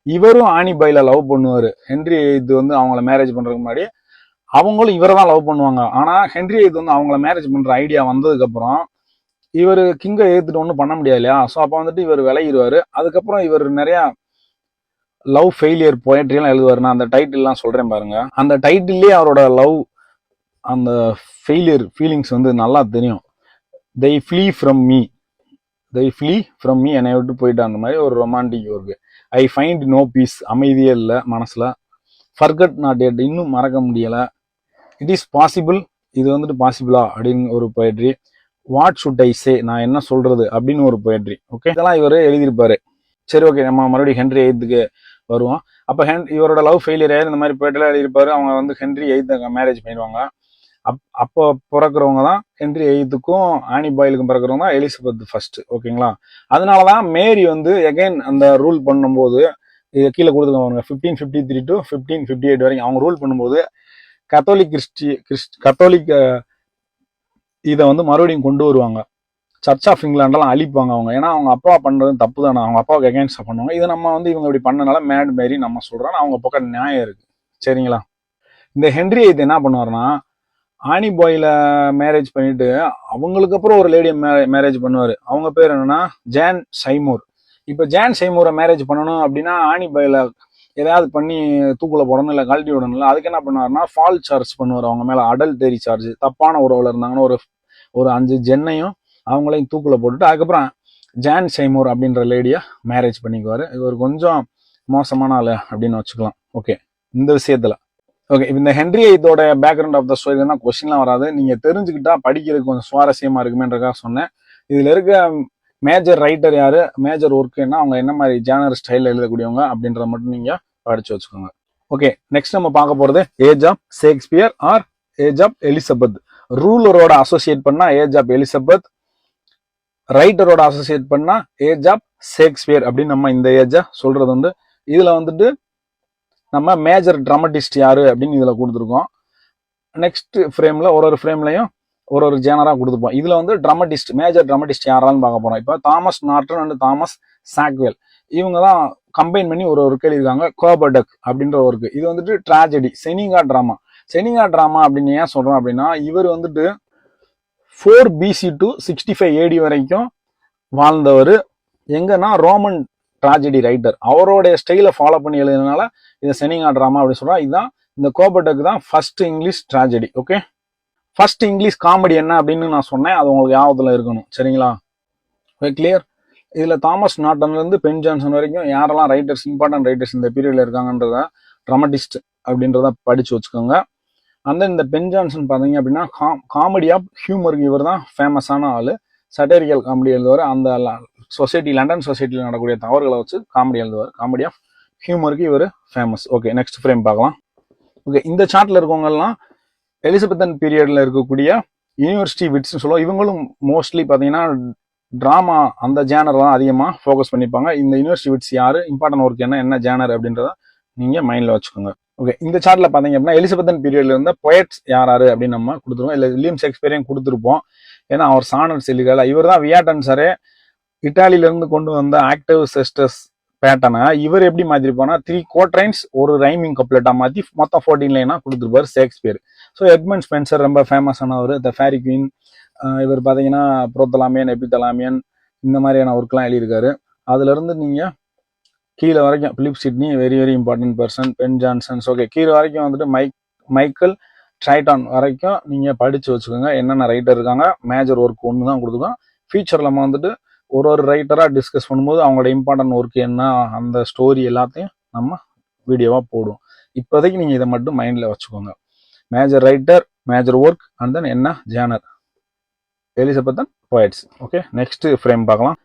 இவரும் ஆனி பாயில லவ் பண்ணுவாரு. ஹென்ரி 8th வந்து அவங்கள மேரேஜ் பண்றதுக்கு முன்னாடி அவங்களும் இவரை தான் லவ் பண்ணுவாங்க. ஆனா ஹென்ரி 8th வந்து அவங்கள மேரேஜ் பண்ற ஐடியா வந்ததுக்கு அப்புறம் இவர் கிங்கை ஏத்துட்டு ஒன்றும் பண்ண முடியாது இல்லையா. ஸோ அப்போ வந்துட்டு இவர் விலகிடுவாரு. அதுக்கப்புறம் இவர் நிறைய லவ் ஃபெயிலியர் போயட்ரி எல்லாம் எழுதுவாரு. நான் அந்த டைட்டில்லாம் சொல்றேன் பாருங்க. அந்த டைட்டில்லே அவரோட லவ் அந்த ஃபெயிலியர் ஃபீலிங்ஸ் வந்து நல்லா தெரியும். they flee from me என்னை விட்டு போயிட்டு அந்த மாதிரி ஒரு romantic work. I find no peace, அமைதியே இல்லை மனசுல. ஃபர்கட் நாட் எட், இன்னும் மறக்க முடியல. இட் இஸ் பாசிபிள், இது வந்துட்டு பாசிபிளா அப்படின்னு ஒரு போயட்ரி. வாட் ஷுட் ஐ சே, நான் என்ன சொல்றது அப்படின்னு ஒரு போயட்ரி. ஓகே, இதெல்லாம் இவர் எழுதியிருப்பாரு. சரி, ஓகே, நம்ம மறுபடியும் ஹென்ரி 8th வருவோம். அப்போ இவரோட லவ் ஃபெயிலியர் ஆயிரு இந்த மாதிரி போயிட்டுலாம் எழுதியிருப்பாரு. அவங்க வந்து ஹென்ரி 8th மேரேஜ் பண்ணிடுவாங்க. அப்போ பிறக்கிறவங்க தான் ஹென்ரி 8th ஆனி பாயிலுக்கும் பிறக்கிறவங்க தான் எலிசபெத் ஃபர்ஸ்ட். ஓகேங்களா. அதனாலதான் மேரி வந்து எகைன் அந்த ரூல் பண்ணும்போது இது கீழே கொடுத்துருக்காங்க 1553 to 1558 வரைக்கும் அவங்க ரூல் பண்ணும்போது கத்தோலிக் இதை வந்து மறுபடியும் கொண்டு வருவாங்க. சர்ச் ஆஃப் இங்கிலாண்டெல்லாம் அழிப்பாங்க அவங்க. ஏன்னா அவங்க அப்பா பண்றது தப்பு தானே, அவங்க அப்பாவுக்கு அகேன்ஸ்டா பண்ணுவாங்க. இதை நம்ம வந்து இவங்க இப்படி பண்ணனால மேட் மேரி நம்ம சொல்றோம், அவங்க பக்கம் நியாயம் இருக்கு. சரிங்களா. இந்த ஹென்ரி 8th என்ன பண்ணுவாருன்னா, ஆனி பாயில மேரேஜ் பண்ணிட்டு அவங்களுக்கு அப்புறம் ஒரு லேடியை மேரேஜ் பண்ணுவாரு. அவங்க பேர் என்னன்னா ஜான் சைமூர். இப்ப ஜான் சைமூரை மேரேஜ் பண்ணணும் அப்படின்னா ஆனி பாயில எதையாவது பண்ணி தூக்குல போடணும் இல்லை கழட்டி விடணும். அதுக்கு என்ன பண்ணாருன்னா ஃபால் சார்ஜ் பண்ணுவார் அவங்க மேலே, அடல்டரி சார்ஜ். தப்பான உறவில் இருந்தாங்கன்னா ஒரு 5 ஜென்னையும் அவங்களையும் தூக்குல போட்டுட்டு அதுக்கப்புறம் ஜான் சைமூர் அப்படின்ற லேடியை மேரேஜ் பண்ணிக்குவார். இவர் கொஞ்சம் மோசமான ஆள் அப்படின்னு வச்சுக்கலாம். ஓகே, இந்த விஷயத்துல ஓகே. இந்த ஹென்ரி இதோட பேக்ரவுண்ட் ஆஃப் த ஸ்டோரி தான் கொஸ்டின்லாம் வராது, நீங்க தெரிஞ்சுக்கிட்டா படிக்கிறதுக்கு கொஞ்சம் சுவாரஸ்யமா இருக்குமேன்றக்காக சொன்னேன். இதுல இருக்க மேஜர் ரைட்டர் யாரு, மேஜர் ஒர்க்குன்னா அவங்க என்ன மாதிரி ஜேனர் ஸ்டைல் எழுதக்கூடியவங்க அப்படின்றத மட்டும் நீங்க படிச்சு வச்சுக்கோங்க. ஓகே, நெக்ஸ்ட் நம்ம பார்க்க போறது age of Shakespeare or age of Elizabeth. ரூலரோட அசோசியேட் பண்ணா ஏஜ் ஆஃப் எலிசபெத், ரைட்டரோட அசோசியேட் பண்ணா ஏஜ் ஆஃப் ஷேக்ஸ்பியர் அப்படின்னு நம்ம இந்த ஏஜை சொல்றது உண்டு. இதுல வந்துட்டு நம்ம மேஜர் ட்ராமட்டிஸ்ட் யாரு அப்படின்னு இதுல கொடுத்துருக்கோம். நெக்ஸ்ட் ஃப்ரேம்ல ஒரு ஃப்ரேம்லையும் ஒரு ஜேனரா கொடுத்துருப்போம். இதுல வந்து ட்ராமட்டிஸ்ட், மேஜர் ட்ராமட்டிஸ்ட் யாரான்னு பார்க்க போறோம். இப்போ தாமஸ் நார்டன் அண்ட் தாமஸ் சாக்வெல் இவங்க தான் கம்பைன் பண்ணி ஒரு ஒர்க் எழுதியிருக்காங்க, கோபர்டக் அப்படின்ற ஒர்க்கு. இது வந்துட்டு ட்ராஜடி, செனிகா டிராமா. செனிகா டிராமா அப்படின்னு ஏன் சொல்றோம் அப்படின்னா, இவர் வந்துட்டு 4 BC to 65 AD வரைக்கும் வாழ்ந்தவர். எங்கன்னா ரோமன் ட்ராஜடி ரைட்டர், அவருடைய ஸ்டைலை ஃபாலோ பண்ணி எழுதுனால இது செனிகா டிராமா அப்படின்னு சொல்றோம். இதுதான் இந்த கோபர்டக் தான் first English tragedy. Okay, first English comedy என்ன அப்படின்னு நான் சொன்னேன், அது உங்களுக்கு ஞாபகத்துல இருக்கணும். சரிங்களா, கிளியர். இதுல தாமஸ் நார்டன்ல இருந்து பென் ஜான்சன் வரைக்கும் யாரெல்லாம் ரைட்டர்ஸ், இம்பார்ட்டன்ட் ரைட்டர்ஸ் இந்த பீரியட்ல இருக்காங்கன்றத, ட்ராமட்டிஸ்ட் அப்படின்றத படிச்சு வச்சுக்கோங்க. அந்த இந்த பென் ஜான்சன் பார்த்தீங்க அப்படின்னா காமெடி ஆஃப் ஹியூமருக்கு இவர் தான் ஃபேமஸான ஆளு. சட்டரிக்கல் காமெடி எழுதுவார். அந்த சொசைட்டி, லண்டன் சொசைட்டியில் நடக்கக்கூடிய தவறுகளை வச்சு காமெடி எழுதுவார். காமெடி ஆஃப் ஹியூமருக்கு இவர் ஃபேமஸ். ஓகே, நெக்ஸ்ட் ஃப்ரேம் பார்க்கலாம். ஓகே, இந்த சார்ட்ல இருக்கவங்கலாம் எலிசபெத்தன் பீரியட்ல இருக்கக்கூடிய யூனிவர்சிட்டி விட்ஸ்ன்னு சொல்லுவோம். இவங்களும் மோஸ்ட்லி பார்த்தீங்கன்னா டிராமா அந்த ஜேனர் தான் அதிகமாக ஃபோக்கஸ் பண்ணிப்பாங்க. இந்த யூனிவர்சிட்டி விட்ஸ் யாரு, இம்பார்ட்டன்ட் ஒர்க் என்ன ஜேனர் அப்படின்றத நீங்க மைண்ட்ல வச்சுக்கோங்க. ஓகே, இந்த சார்ட்ல பாத்தீங்க அப்படின்னா எலிசபெத்தன் பீரியட்ல இருந்த பொயட்ஸ் யாராரு அப்படின்னு நம்ம கொடுத்துருவோம். இல்லை வில்லியம் ஷேக்ஸ்பியரையும் கொடுத்துருப்போம், ஏன்னா அவர் சானட்ஸ் எழுதியிருக்காரு. இவர் தான் வியாட்டன்சரே இட்டாலியில இருந்து கொண்டு வந்த ஆக்டிவ் செஸ்டஸ் பேட்டர்னை இவர் எப்படி மாத்திருப்பானா 3 quatrains ஒரு ரைமிங் கப்லெட்டா மாத்தி மொத்தம் 14 லைனா கொடுத்துருப்பாரு ஷேக்ஸ்பியர். ஸோ எட்மண்ட் ஸ்பென்சர் ரொம்ப ஃபேமஸானவர். த ஃபேரி குயின், இவர் பார்த்தீங்கன்னா புரோத்தலாமியன், எபித்தலாமியன் இந்த மாதிரியான ஒர்க்லாம் எழுதியிருக்காரு. அதுல இருந்து நீங்க கீழே வரைக்கும் Philip Sidney very very important person, Ben Jonsons. Okay, கீழே வரைக்கும் வந்துட்டு மைக்கேல் ட்ரைட்டான் வரைக்கும் நீங்க படிச்சு வச்சுக்கோங்க என்னென்ன ரைட்டர் இருக்காங்க. மேஜர் ஒர்க் ஒன்று தான் கொடுத்துருக்கோம். ஃபியூச்சர்ல நம்ம வந்துட்டு ஒரு ரைட்டரா டிஸ்கஸ் பண்ணும்போது அவங்களோட இம்பார்ட்டன்ட் ஒர்க் என்ன, அந்த ஸ்டோரி எல்லாத்தையும் நம்ம வீடியோவா போடுவோம். இப்போதைக்கு நீங்க இதை மட்டும் மைண்ட்ல வச்சுக்கோங்க. Major writer, major work and then என்ன genre, Elizabethan poets. Okay, next frame பார்க்கலாம்.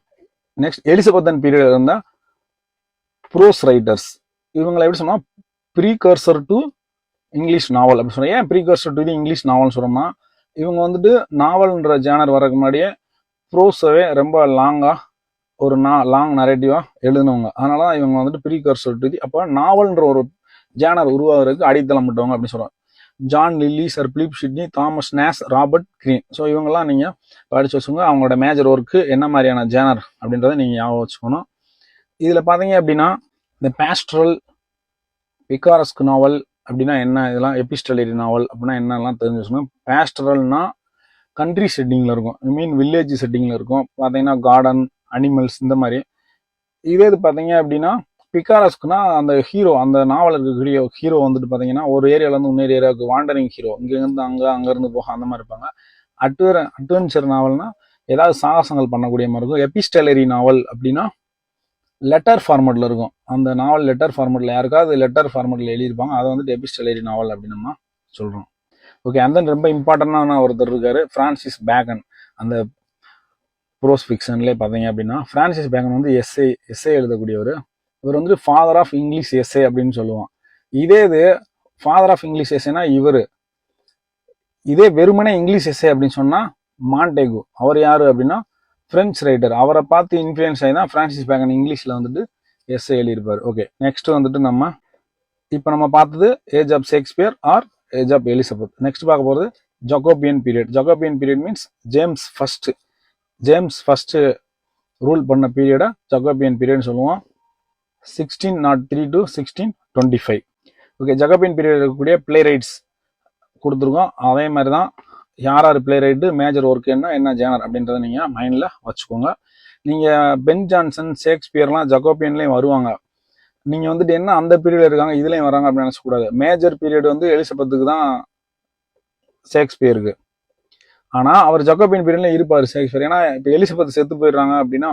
நெக்ஸ்ட் எலிசபெத்தன் பீரியட் இருந்தா ப்ரோஸ் ரைட்டர்ஸ். இவங்களை எப்படி சொன்னா ப்ரீகர்சர் டு இங்கிலீஷ் நாவல் அப்படின்னு சொன்னா. ஏன் ப்ரீகர்சர் டு இங்கிலீஷ் நாவல் சொல்றோம்னா, இவங்க வந்துட்டு நாவல்ன்ற ஜேனர் வரக்கு முன்னாடியே ப்ரோஸவே ரொம்ப லாங்கா ஒரு லாங் நரேட்டிவா எழுதினவங்க. அதனாலதான் இவங்க வந்துட்டு ப்ரீகர்சர் டு அப்போ நாவல்ன்ற ஒரு ஜேனர் உருவாகிறதுக்கு அடித்தளம் விட்டவங்க அப்படின்னு சொல்றாங்க. John Lyly, sir Philip Sidney, Thomas Nashe, Robert Greene. So இவங்கெல்லாம் நீங்க படிச்சு வச்சுக்கோங்க. அவங்களோட மேஜர் ஒர்க்கு என்ன மாதிரியான ஜேனர் அப்படின்றத நீங்க ஞாபகம் வச்சுக்கணும். இதுல பாத்தீங்க அப்படின்னா இந்த பேஸ்ட்ரல், பிகாரஸ்க் நாவல் அப்படின்னா என்ன, இதெல்லாம் எபிஸ்டலரி நாவல் அப்படின்னா என்னெல்லாம் தெரிஞ்சு வச்சுக்கணும். பேஸ்ட்ரல்னா கண்ட்ரி செட்டிங்ல இருக்கும், ஐ மீன் வில்லேஜ் செட்டிங்ல இருக்கும். பாத்தீங்கன்னா கார்டன், அனிமல்ஸ் இந்த மாதிரி. இதே இது பாத்தீங்க அப்படின்னா பிகாரஸ்க்னா அந்த ஹீரோ, அந்த நாவல் இருக்கக்கூடிய ஹீரோ வந்துட்டு பாத்தீங்கன்னா ஒரு ஏரியால இருந்து இன்னொரு ஏரியாவுக்கு வாண்டரிங் ஹீரோ, இங்க இருந்து அங்க இருந்து போக அந்த மாதிரி இருப்பாங்க. அட்வென்ச்சர் நாவல்னா ஏதாவது சாகசங்கள் பண்ணக்கூடிய மாதிரி இருக்கும். எபிஸ்டலரி நாவல் அப்படின்னா லெட்டர் ஃபார்மேட்ல இருக்கும். அந்த நாவல் லெட்டர் ஃபார்மேட்ல யாருக்காவது லெட்டர் ஃபார்மேட்ல எழுதியிருப்பாங்க, அதை வந்துட்டு எபிஸ்டலரி நாவல் அப்படின்னு நம்ம சொல்றோம். ஓகே, அந்த ரொம்ப இம்பார்ட்டன்டான ஒருத்தர் இருக்காரு, பிரான்சிஸ் பேக்கன். அந்த ப்ரோஸ் ஃபிக்ஷன்லேயே பார்த்தீங்க அப்படின்னா பிரான்சிஸ் பேக்கன் வந்து எஸ்ஏ எழுதக்கூடியவர். இவர் வந்து ஃபாதர் ஆஃப் இங்கிலீஷ் எஸ்ஏ அப்படின்னு சொல்லுவான். இதே இது ஃபாதர் ஆஃப் இங்கிலீஷ் எஸ்ஏனா இவர். இதே வெறுமனே இங்கிலீஷ் எஸ்ஏ அப்படின்னு சொன்னா மாண்டேகு. அவர் யாரு அப்படின்னா பிரெஞ்சு ரைட்டர். அவரை பார்த்து இன்ஃபுளுன்ஸ் ஆகி தான் பிரான்சிஸ் பேக்கன் இங்கிலீஷ்ல வந்துட்டு எஸ்ஏ எழுதியிருப்பார். ஓகே, நெக்ஸ்ட் வந்துட்டு நம்ம பார்த்தது age of Shakespeare or age of Elizabeth. Next பார்க்க போறது Jacobean period. Jacobean period means James first rule பண்ண பீரியடை ஜாகோபியன் பீரியட் சொல்லுவோம். 1603 to 1625. ஓகே, ஜாகோபியன் பீரியட் இருக்கக்கூடிய பிளே ரைட்ஸ் கொடுத்துருக்கோம். அதே மாதிரி தான் யார் பிளே ரைட்டு, மேஜர் ஒர்க் என்ன ஜேனர் அப்படின்றத நீங்க மைண்ட்ல வச்சுக்கோங்க. நீங்க பென் ஜான்சன், ஷேக்ஸ்பியர்லாம் ஜாகோபியன்லயும் வருவாங்க. நீங்க வந்துட்டு என்ன அந்த பீரியட் இருக்காங்க இதுலயும் வராங்க அப்படின்னு நினைச்சக்கூடாது. மேஜர் பீரியட் வந்து எலிசபெத்துக்கு தான் ஷேக்ஸ்பியருக்கு. ஆனா அவர் ஜக்கோபியன் பீரியட்ல இருப்பாரு ஷேக்ஸ்பியர். ஏன்னா இப்ப எலிசபெத் செத்து போயிடுறாங்க அப்படின்னா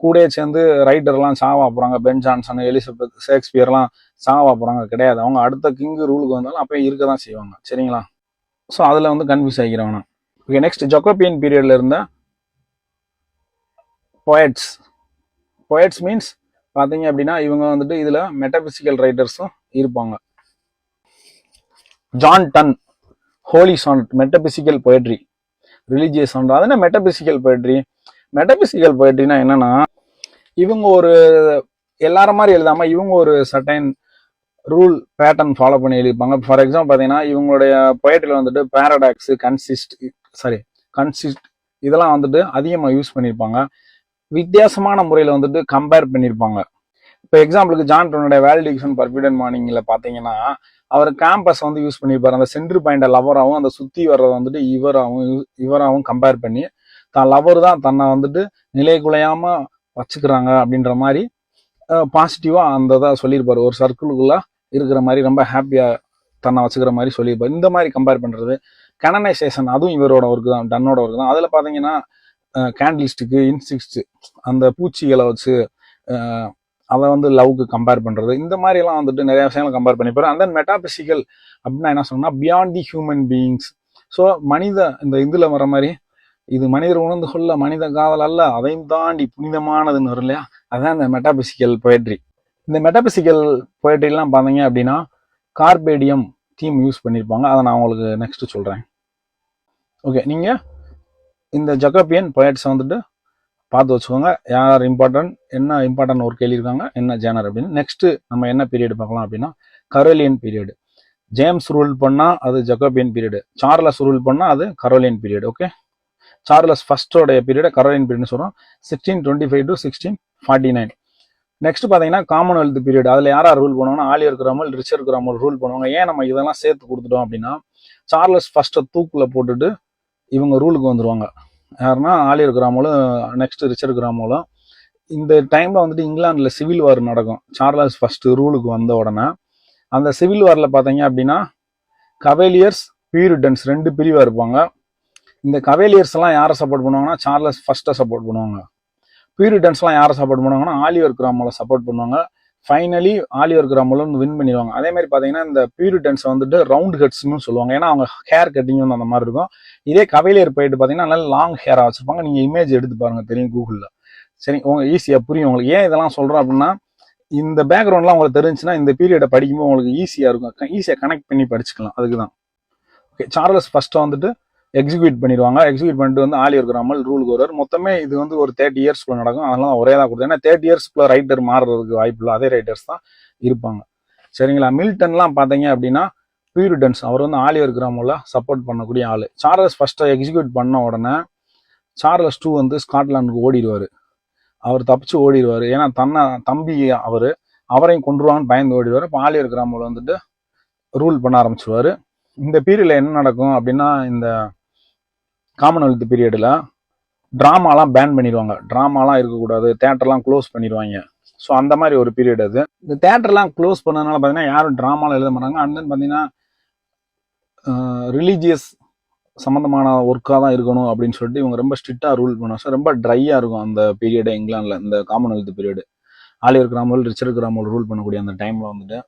கூடயே சேர்ந்து ரைட்டர்லாம் சாவா போறாங்க. பென் ஜான்சன், எலிசபெத், ஷேக்ஸ்பியர்லாம் சாவா போறாங்க கிடையாது. அவங்க அடுத்த கிங் ரூலுக்கு வந்தாலும் அப்பயும் இருக்க தான் செய்வாங்க. சரிங்களா? ஸோ அதுல வந்து கன்ஃபியூஸ் ஆகிக்கிறவனா. ஓகே, நெக்ஸ்ட் ஜக்கோபியன் பீரியட்ல இருந்த போயட்ஸ். போயட்ஸ் மீன்ஸ் பார்த்தீங்க அப்படின்னா இவங்க வந்துட்டு இதுல மெட்டபிசிக்கல் ரைட்டர்ஸும் இருப்பாங்க. John Donne, holy sonnet, metaphysical poetry, religious sonnet. அது என்ன மெட்டபிசிக்கல் போயட்ரி? மெட்டபிசிக்கல் போயட்ரினா என்னன்னா இவங்க ஒரு எல்லாரும் மாதிரி எழுதாம இவங்க ஒரு சர்டைன் ரூல் பேட்டர்ன் ஃபாலோ பண்ணி எழுதிப்பாங்க. ஃபார் எக்ஸாம்பிள் பார்த்தீங்கன்னா இவங்களுடைய போயட்ரியில் வந்துட்டு பேரடாக்ஸ், கன்சிஸ்ட் இதெல்லாம் வந்துட்டு அதிகமாக யூஸ் பண்ணியிருப்பாங்க. வித்தியாசமான முறையில் வந்துட்டு கம்பேர் பண்ணியிருப்பாங்க. இப்போ எக்ஸாம்பிளுக்கு ஜான் டனுடைய வேலிடிக்ஷன் பர்ஃபிடன் மார்னிங்ல பார்த்தீங்கன்னா அவர் கேம்பஸ் வந்து யூஸ் பண்ணியிருப்பாரு. அந்த சென்ட்ரு பாயிண்ட லவராகவும் அந்த சுற்றி வர்றதை வந்துட்டு இவராகவும் கம்பேர் பண்ணி தான் லவர் தான் தன்னை வந்துட்டு நிலை குலையாம வச்சுக்கிறாங்க அப்படின்ற மாதிரி பாசிட்டிவா அந்த இதாக சொல்லியிருப்பாரு. ஒரு சர்க்கிளுக்குள்ள இருக்கிற மாதிரி ரொம்ப ஹாப்பியா தன்னை வச்சுக்கிற மாதிரி சொல்லியிருப்பாரு. இந்த மாதிரி கம்பேர் பண்றது. கனனைசேஷன் அதுவும் இவரோட ஒர்க் தான், டன்னோட ஒர்க் தான். அதுல பாத்தீங்கன்னா கேண்டில்ஸ்டிக்கு, இன்சிக்ஸ்ட் அந்த பூச்சிகளை வச்சு அதை வந்து லவ்க்கு கம்பேர் பண்றது. இந்த மாதிரி எல்லாம் வந்துட்டு நிறைய விஷயங்களை கம்பேர் பண்ணிப்பாரு. அந்த மெட்டாபிசிக்கல் அப்படின்னா என்ன சொன்னா beyond the human beings. So மனித இந்த இதுல வர மாதிரி இது மனிதர் உணர்ந்து கொள்ள மனித காதல் அல்ல, அதையும் தாண்டி புனிதமானதுன்னு வரும் இல்லையா? அதுதான் இந்த மெட்டாபிசிக்கல் போயட்ரி. இந்த மெட்டாபிசிக்கல் போயட்ரிலாம் பார்த்தீங்க அப்படின்னா கார்பேடியம் தீம் யூஸ் பண்ணியிருப்பாங்க. அதை நான் உங்களுக்கு நெக்ஸ்ட் சொல்றேன். ஓகே, நீங்க இந்த ஜக்கோபியன் போயட்ஸை வந்துட்டு பார்த்து வச்சுக்கோங்க. யார் இம்பார்ட்டன்ட், என்ன இம்பார்ட்டன்ட் ஒர்க் எழுதியிருக்காங்க, என்ன ஜேனர் அப்படின்னு. நெக்ஸ்ட் நம்ம என்ன பீரியட் பார்க்கலாம் அப்படின்னா கரோலியன் பீரியட். ஜேம்ஸ் ரூல் பண்ணா அது ஜக்கோபியன் பீரியட், சார்லஸ் ரூல் பண்ணா அது கரோலியன் பீரியட். ஓகே, சார்லஸ் ஃபர்ஸ்டோடைய பீரியட் கரோலியன் பீரியட்னு சொல்றோம். 1625 to 1649. நெக்ஸ்ட் பார்த்தீங்கன்னா காமன்வெல்த் பீரியட். அதில் யார் ரூல் பண்ணுவாங்கன்னா Oliver Cromwell, Richard Cromwell rule பண்ணுவாங்க. ஏன் நம்ம இதெல்லாம் சேர்த்து கொடுத்துட்டோம் அப்படின்னா சார்லஸ் ஃபர்ஸ்ட்டை தூக்கில் போட்டுட்டு இவங்க ரூலுக்கு வந்துருவாங்க. யாருன்னா ஆலிவர் கிராமலும் நெக்ஸ்ட் ரிச்சர்ட் கிராமலும். இந்த டைம்ல வந்துட்டு இங்கிலாந்துல சிவில் வார் நடக்கும். சார்லஸ் ஃபர்ஸ்ட் ரூலுக்கு வந்த உடனே அந்த சிவில் வார்ல பார்த்தீங்க அப்படின்னா கவேலியர்ஸ், பியூரிட்டன்ஸ் ரெண்டு பிரிவா இருப்பாங்க. இந்த கவேலியர்ஸ் எல்லாம் யாரை சப்போர்ட் பண்ணுவாங்கன்னா சார்லஸ் ஃபர்ஸ்ட்டை சப்போர்ட் பண்ணுவாங்க. பியூரிட்டன்ஸ்லாம் யாரை சப்போர்ட் பண்ணுவாங்கன்னா ஆலிவர் கிராமலை சப்போர்ட் பண்ணுவாங்க. ஃபைனலி ஆலிவர் கிராமலும் வின் பண்ணிடுவாங்க. அதே மாதிரி பார்த்தீங்கன்னா இந்த பியூரிட்டன்ஸ் வந்துட்டு ரவுண்ட் ஹெட்ஸ்னு சொல்லுவாங்க. ஏன்னா அவங்க ஹேர் கட்டிங் வந்து அந்த மாதிரி இருக்கும். இதே கவேலியர் போயிட்டு பார்த்தீங்கன்னா நல்லா லாங் ஹேரா வச்சிருப்பாங்க. நீங்க இமேஜ் எடுத்து பாருங்க, தெரியும் கூகுளில். சரி, உங்க ஈஸியா புரியும் உங்களுக்கு. ஏன் இதெல்லாம் சொல்றோம் அப்படின்னா இந்த பேக்ரவுண்ட்லாம் உங்களுக்கு தெரிஞ்சுன்னா இந்த பீரியடை படிக்கும்போது உங்களுக்கு ஈஸியா இருக்கும், ஈஸியா கனெக்ட் பண்ணி படிச்சுக்கலாம். அதுக்கு தான். ஓகே, சார்லஸ் ஃபர்ஸ்ட் வந்துட்டு எக்ஸிக்யூட் பண்ணிடுவாங்க. எக்ஸிக்யூட் பண்ணிட்டு வந்து ஆலிவர் கிராமல் ரூலுக்கு வருவார். மொத்தமே இது வந்து ஒரு 30 இயர்ஸ்க்குள்ள நடக்கும். அதனால ஒரே தான் கொடுத்தேன். ஏன்னா 30 இயர்ஸ்க்குள்ள ரைட்டர் மாறுறதுக்கு வாய்ப்பு இல்லை, அதே ரைட்டர்ஸ் தான் இருப்பாங்க. சரிங்களா? மில்டன்லாம் பார்த்தீங்க அப்படின்னா பியூரிட்டன்ஸ், அவர் வந்து ஆலிவர் கிராமோல சப்போர்ட் பண்ணக்கூடிய ஆள். சார்லஸ் ஃபர்ஸ்ட்டை எக்ஸிக்யூட் பண்ண உடனே சார்லஸ் 2 வந்து ஸ்காட்லாண்டுக்கு ஓடிடுவார். அவர் தப்பிச்சு ஓடிடுவார். ஏன்னா தம்பி அவரையும் கொண்டுருவாங்கன்னு பயந்து ஓடிடுவார். இப்போ ஆலிவர் கிராமோல வந்துட்டு ரூல் பண்ண ஆரம்பிச்சிருவாரு. இந்த பீரியட்ல என்ன நடக்கும் அப்படின்னா இந்த காமன்வெல்த் பீரியடில் ட்ராமாலாம் பேன் பண்ணிடுவாங்க. ட்ராமாலாம் இருக்கக்கூடாது, தேட்டர்லாம் க்ளோஸ் பண்ணிடுவாங்க. ஸோ அந்த மாதிரி ஒரு பீரியட் அது. இந்த தேட்டர்லாம் க்ளோஸ் பண்ணதுனால பார்த்தீங்கன்னா யாரும் ட்ராமாலாம் எழுத மாட்டாங்க. அண்ட் தென் பார்த்தீங்கன்னா ரிலீஜியஸ் சம்மந்தமான ஒர்க்காக தான் இருக்கணும் அப்படின்னு சொல்லிட்டு இவங்க ரொம்ப ஸ்ட்ரிக்டாக ரூல் பண்ணுவாங்க. ஸோ ரொம்ப ட்ரையாக இருக்கும் அந்த பீரியடு இங்கிலாண்டில், இந்த commonwealth period. Oliver Cromwell, Richard Cromwell rule பண்ணக்கூடிய அந்த டைமில் வந்துட்டு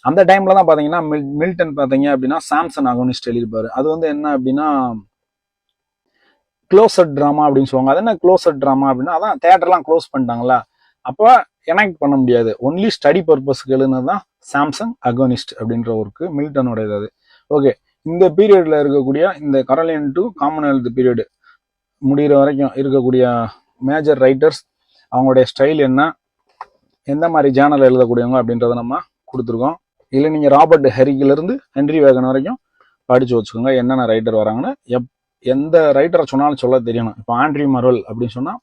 அந்த டைமில் தான் பார்த்தீங்கன்னா மில்டன் பார்த்தீங்க அப்படின்னா சாம்சன் அகோனிஸ்ட் எழுதியிருப்பாரு. அது வந்து என்ன அப்படின்னா க்ளோசட் ட்ராமா அப்படின்னு சொல்லுவாங்க. அது என்ன க்ளோசட் ட்ராமா அப்படின்னா அதான் தேட்டர்லாம் க்ளோஸ் பண்ணிட்டாங்களா, அப்போ கனெக்ட் பண்ண முடியாது, ஒன்லி ஸ்டடி பர்பஸ்க்கு எழுதுனது தான் சாம்சங் அகோனிஸ்ட் அப்படின்ற ஒர்க்கு மில்டனோட இது. ஓகே, இந்த பீரியட்ல இருக்கக்கூடிய இந்த கரோலியன் டு காமன்வெல்த் பீரியட் முடிகிற வரைக்கும் இருக்கக்கூடிய மேஜர் ரைட்டர்ஸ், அவங்களுடைய ஸ்டைல் என்ன, எந்த மாதிரி ஜேர்னல் எழுதக்கூடியவங்க அப்படின்றத நம்ம கொடுத்துருக்கோம். இல்லை நீங்கள் ராபர்ட் ஹெரிக்கிலிருந்து ஹென்ரி வேகன் வரைக்கும் படித்து வச்சுக்கோங்க என்னென்ன ரைட்டர் வராங்கன்னு. எந்த ரைட்டரை சொன்னாலும் சொல்ல தெரியணும். இப்போ ஆண்ட்ரி மர்வல் அப்படின்னு சொன்னால்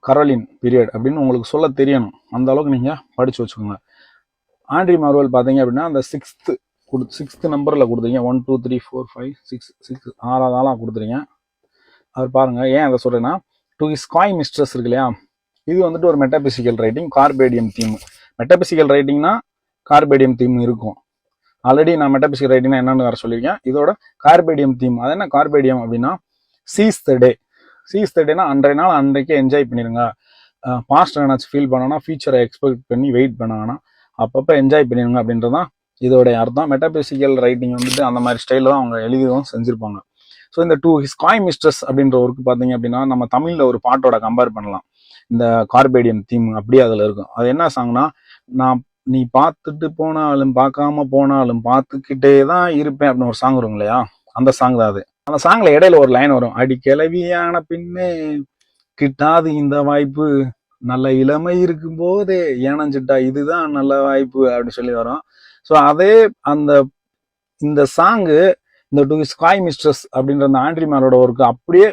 கரோலின் பீரியட் அப்படின்னு உங்களுக்கு சொல்ல தெரியணும். அந்த அளவுக்கு நீங்கள் படித்து வச்சுக்கோங்க. ஆண்ட்ரி மர்வல் பார்த்தீங்க அப்படின்னா அந்த சிக்ஸ்த் நம்பரில் கொடுத்துருங்க. 1 2 3 4 5 6 6 கொடுத்துருங்க. அவர் பாருங்க, ஏன் அதை சொல்றேன்னா டு ஹிஸ் காய் மிஸ்ட்ரஸ் இருக்கு இல்லையா, இது வந்துட்டு ஒரு metaphysical writing, carpe diem theme. Metaphysical ரைட்டிங்னா கார்பேடியம் தீம் இருக்கும். ஆல்ரெடி நான் மெட்டாபிசிக்கல் ரைட்டிங்னா என்னன்னு வேற சொல்லியிருக்கேன். இதோட கார்பேடியம் தீம், அது என்ன கார்பேடியம் அப்படின்னா சீஸ் த டே. சீஸ் த டேனா அன்றைய நாள் அன்றைக்கே என்ஜாய் பண்ணிடுங்க. பாஸ்ட் ஏதாச்சும் ஃபீல் பண்ணனா ஃபியூச்சரை எக்ஸ்பெக்ட் பண்ணி வெயிட் பண்ணாங்கன்னா அப்பப்போ என்ஜாய் பண்ணிடுங்க அப்படின்றது தான் இதோடைய அர்த்தம். மெட்டாபிசிக்கல் ரைட்டிங் வந்துட்டு அந்த மாதிரி ஸ்டைலில் தான் அவங்க எழுதியும் செஞ்சுருப்பாங்க. ஸோ இந்த டு ஹிஸ் காய் மிஸ்ட்ரஸ் அப்படின்ற ஒர்க் பார்த்தீங்க அப்படின்னா நம்ம தமிழில் ஒரு பாட்டோட கம்பேர் பண்ணலாம். இந்த கார்பேடியம் தீம் அப்படியே அதில் இருக்கும். அது என்ன சாங்னா, நான் நீ பார்த்துட்டு போனாலும் பார்க்காம போனாலும் பார்த்துக்கிட்டே தான் இருப்பேன் அப்படின்னு ஒரு சாங் வரும் இல்லையா, அந்த சாங் தான் அது. அந்த சாங்ல இடையில ஒரு லைன் வரும், அடி கிளவியான பின்னே கிட்டாது இந்த வாய்ப்பு, நல்ல இளமை இருக்கும் போதே ஏனஞ்சிட்டா இதுதான் நல்ல வாய்ப்பு அப்படின்னு சொல்லி வரும். ஸோ அதே அந்த இந்த சாங்கு இந்த டு ஸ்காய் மிஸ்ட்ரஸ் அப்படின்ற அந்த ஆண்ட்ரி மேலோட ஒர்க்கு அப்படியே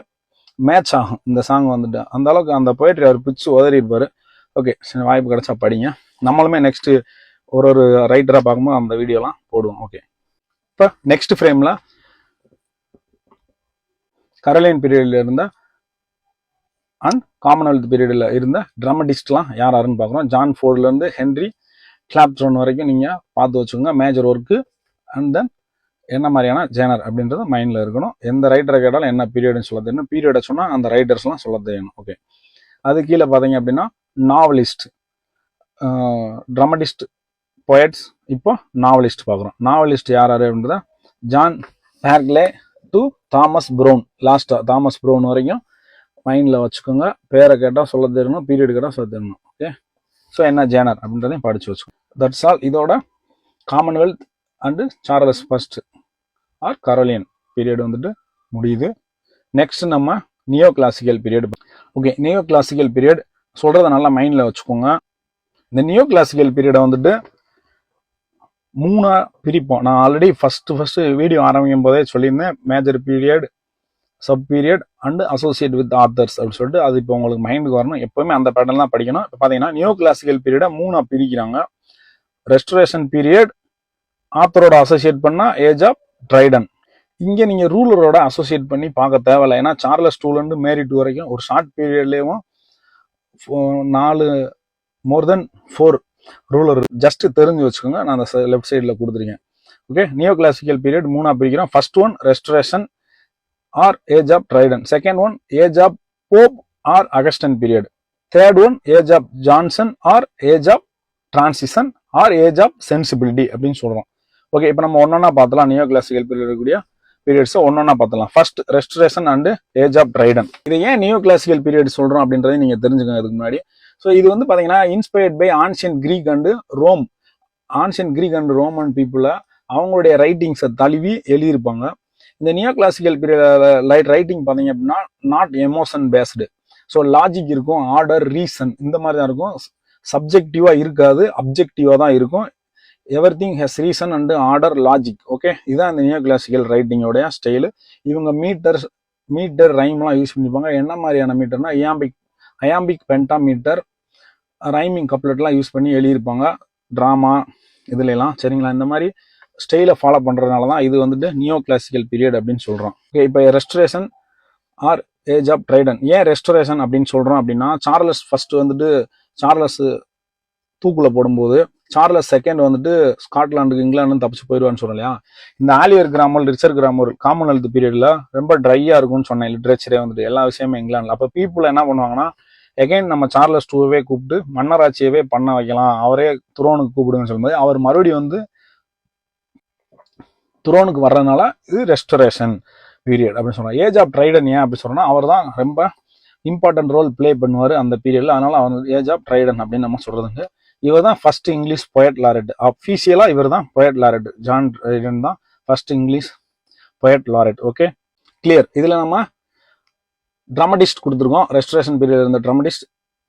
மேட்ச் ஆகும். இந்த சாங் வந்துட்டு அந்த அளவுக்கு அந்த போயிட்ரி அவர் பிச்சு உதறி இருப்பாரு. ஓகே, சரி, வாய்ப்பு கிடைச்சா படிங்க. நம்மளுமே நெக்ஸ்ட் ஒரு ரைட்டரா பார்க்கும்போது அந்த வீடியோலாம் போடுவோம். ஓகே, இப்போ நெக்ஸ்ட் ஃப்ரேம்ல கரலைன் பீரியட்ல இருந்த அண்ட் காமன்வெல்த் பீரியட்ல இருந்த ட்ராமடிஸ்ட்லாம் யார் யாருன்னு பார்க்குறோம். ஜான் ஃபோர்ட்ல இருந்து ஹென்ரி கிளாப்ட்ரோன் வரைக்கும் நீங்க பார்த்து வச்சுக்கோங்க மேஜர் ஒர்க்கு. அண்ட் தென் என்ன மாதிரியான ஜேனர் அப்படின்றது மைண்ட்ல இருக்கணும். எந்த ரைட்டரை கேட்டாலும் என்ன பீரியட்னு சொல்ல தெரியணும். பீரியடை சொன்னா அந்த ரைட்டர்ஸ்லாம் சொல்ல தெரியணும். ஓகே, அது கீழே பார்த்தீங்க அப்படின்னா நாவலிஸ்ட், ட்ராமடிஸ்ட், போயட்ஸ். இப்போ நாவலிஸ்ட் பார்க்குறோம். நாவலிஸ்ட் யார் யார் அப்படின்றத ஜான் பேர்க்லே டு தாமஸ் ப்ரௌன், லாஸ்டா தாமஸ் ப்ரௌன் வரைக்கும் மைண்ட்ல வச்சுக்கோங்க. பேரை கேட்டால் சொல்ல தெரியணும், பீரியட் கேட்டால் சொல்ல தெரியணும். ஓகே, ஸோ என்ன ஜேனர் அப்படின்றதையும் படிச்சு வச்சுக்கோங்க. That's all. இதோட commonwealth and Charles first or Carolean period வந்துட்டு முடியுது. நெக்ஸ்ட் நம்ம neo classical period. Okay, neo classical period சொல்றத நல்லா மைண்ட்ல வச்சுக்கோங்க. இந்த நியோ கிளாசிக்கல் பீரியடை வந்துட்டு மூணா பிரிப்போம். நான் ஆல்ரெடி ஃபர்ஸ்ட் வீடியோ ஆரம்பிக்கும் போதே சொல்லியிருந்தேன், major period, sub period and associate with authors அப்படின்னு சொல்லிட்டு. அது இப்போ உங்களுக்கு மைண்டுக்கு வரணும். எப்பவுமே அந்த பேட்டர்ன் தான் படிக்கணும். இப்போ பார்த்தீங்கன்னா நியோ கிளாசிக்கல் பீரியடை மூணா பிரிக்கிறாங்க. ரெஸ்டரேஷன் பீரியட் ஆத்தரோட அசோசியேட் பண்ணா ஏஜ் ஆஃப் ட்ரைடன். இங்கே நீங்க ரூலரோட அசோசியேட் பண்ணி பார்க்க தேவையில்லை. ஏன்னா சார்லஸ் 2 இருந்து மேரி 2 வரைக்கும் ஒரு ஷார்ட் பீரியட்லேயும் 4 மோர் தென் 4 ரூலர் ஜஸ்ட் தெரிஞ்சு வச்சுக்கோங்க. நான் அந்த லெஃப்ட் சைடில் கொடுத்துருக்கேன். ஓகே, நியோ கிளாசிக்கல் பீரியட் மூணா பிரிக்கிறோம். First one restoration or age of Dryden. Second one age of Pope or Augustan period. Third one age of Johnson or age of transition or age of sensibility அப்படின்னு சொல்றோம். Okay, இப்போ நம்ம ஒன்னொன்னா பார்த்தலாம். Neo classical period கூடிய periods ஒன்னொன்னா பார்த்தலாம். First restoration and age of Dryden. இதை ஏன் நியோ கிளாசிக்கல் பீரியட் சொல்றோம் அப்படின்றத நீங்க தெரிஞ்சுக்கோங்க இதுக்கு முன்னாடி. ஸோ இது வந்து பாத்தீங்கன்னா inspired by ancient Greek and Rome. Ancient Greek and Roman பீப்புள அவங்களுடைய ரைட்டிங்ஸை தழுவி எழுதியிருப்பாங்க. இந்த நியோ கிளாசிக்கல் பீரியட் ரைட்டிங் பார்த்தீங்க அப்படின்னா not emotion based. So logic இருக்கும், ஆர்டர், ரீசன் இந்த மாதிரி தான் இருக்கும். சப்ஜெக்டிவா இருக்காது, அப்ஜெக்டிவா தான் இருக்கும். Everything has reason and order, logic. Okay, இதுதான் இந்த நியோ கிளாசிக்கல் ரைட்டிங்கோடைய ஸ்டைலு. இவங்க மீட்டர் ரைம்லாம் யூஸ் பண்ணிப்பாங்க. என்ன மாதிரியான மீட்டர்னா அயாம்பிக் பென்டாமீட்டர், ரைமிங் கப்லெட்லாம் யூஸ் பண்ணி எழுதியிருப்பாங்க ட்ராமா இதுலாம். சரிங்களா, இந்த மாதிரி ஸ்டைலை ஃபாலோ பண்றதுனால தான் இது வந்துட்டு நியோ கிளாசிக்கல் பீரியட் அப்படின்னு சொல்றோம். ஓகே, இப்போ restoration or age of Dryden. ஏன் ரெஸ்டரேஷன் அப்படின்னு சொல்றோம் அப்படின்னா, சார்லஸ் ஃபர்ஸ்ட் வந்துட்டு சார்லஸ் தூக்குல போடும்போது சார்லஸ் செகண்ட் வந்துட்டு ஸ்காட்லாண்டுக்கு இங்கிலாந்து தப்பிச்சு போயிடுவான்னு சொன்னோம் இல்லையா. இந்த ஆலியர் கிராமல், ரிச்சர் கிராமர் காமன்வெல்த் பீரியட்ல ரொம்ப ட்ரையா இருக்கும்னு சொன்னேன். லிட்ரேச்சரே வந்துட்டு எல்லா விஷயமே இங்கிலாந்துல. அப்ப பீப்புள் என்ன பண்ணுவாங்கன்னா, எகைன் நம்ம சார்லஸ் 2வே கூப்பிட்டு மன்னராட்சியவே பண்ண வைக்கலாம், அவரே துரோனுக்கு கூப்பிடுங்கன்னு சொல்லும்போது அவர் மறுபடியும் வந்து துரோனுக்கு வர்றதுனால இது ரெஸ்டரேஷன் பீரியட் அப்படின்னு சொல்றோம். ஏஜ் ஆஃப் ட்ரைடன் ஏன் அப்படி சொல்றோம்னா, அவர் தான் ரொம்ப இம்பார்ட்டன்ட் ரோல் பிளே பண்ணுவார் அந்த பீரியட்ல. அதனால அவர் ஏஜ் ஆஃப் ட்ரைடன் அப்படின்னு நம்ம சொல்றதுங்க. இவர் தான் ஃபர்ஸ்ட் இங்கிலீஷ் போயட் லாரெட். அஃபீஷியலா இவர் தான் போயட் லாரெட். ஜான் ட்ரைடன் தான் first English poet laureate. Okay, clear. இதுல நம்ம ட்ராமடிஸ்ட் கொடுத்துருக்கோம். ரெஸ்டரேஷன் பீரியட் இருந்த ட்ராமடிஸ்ட்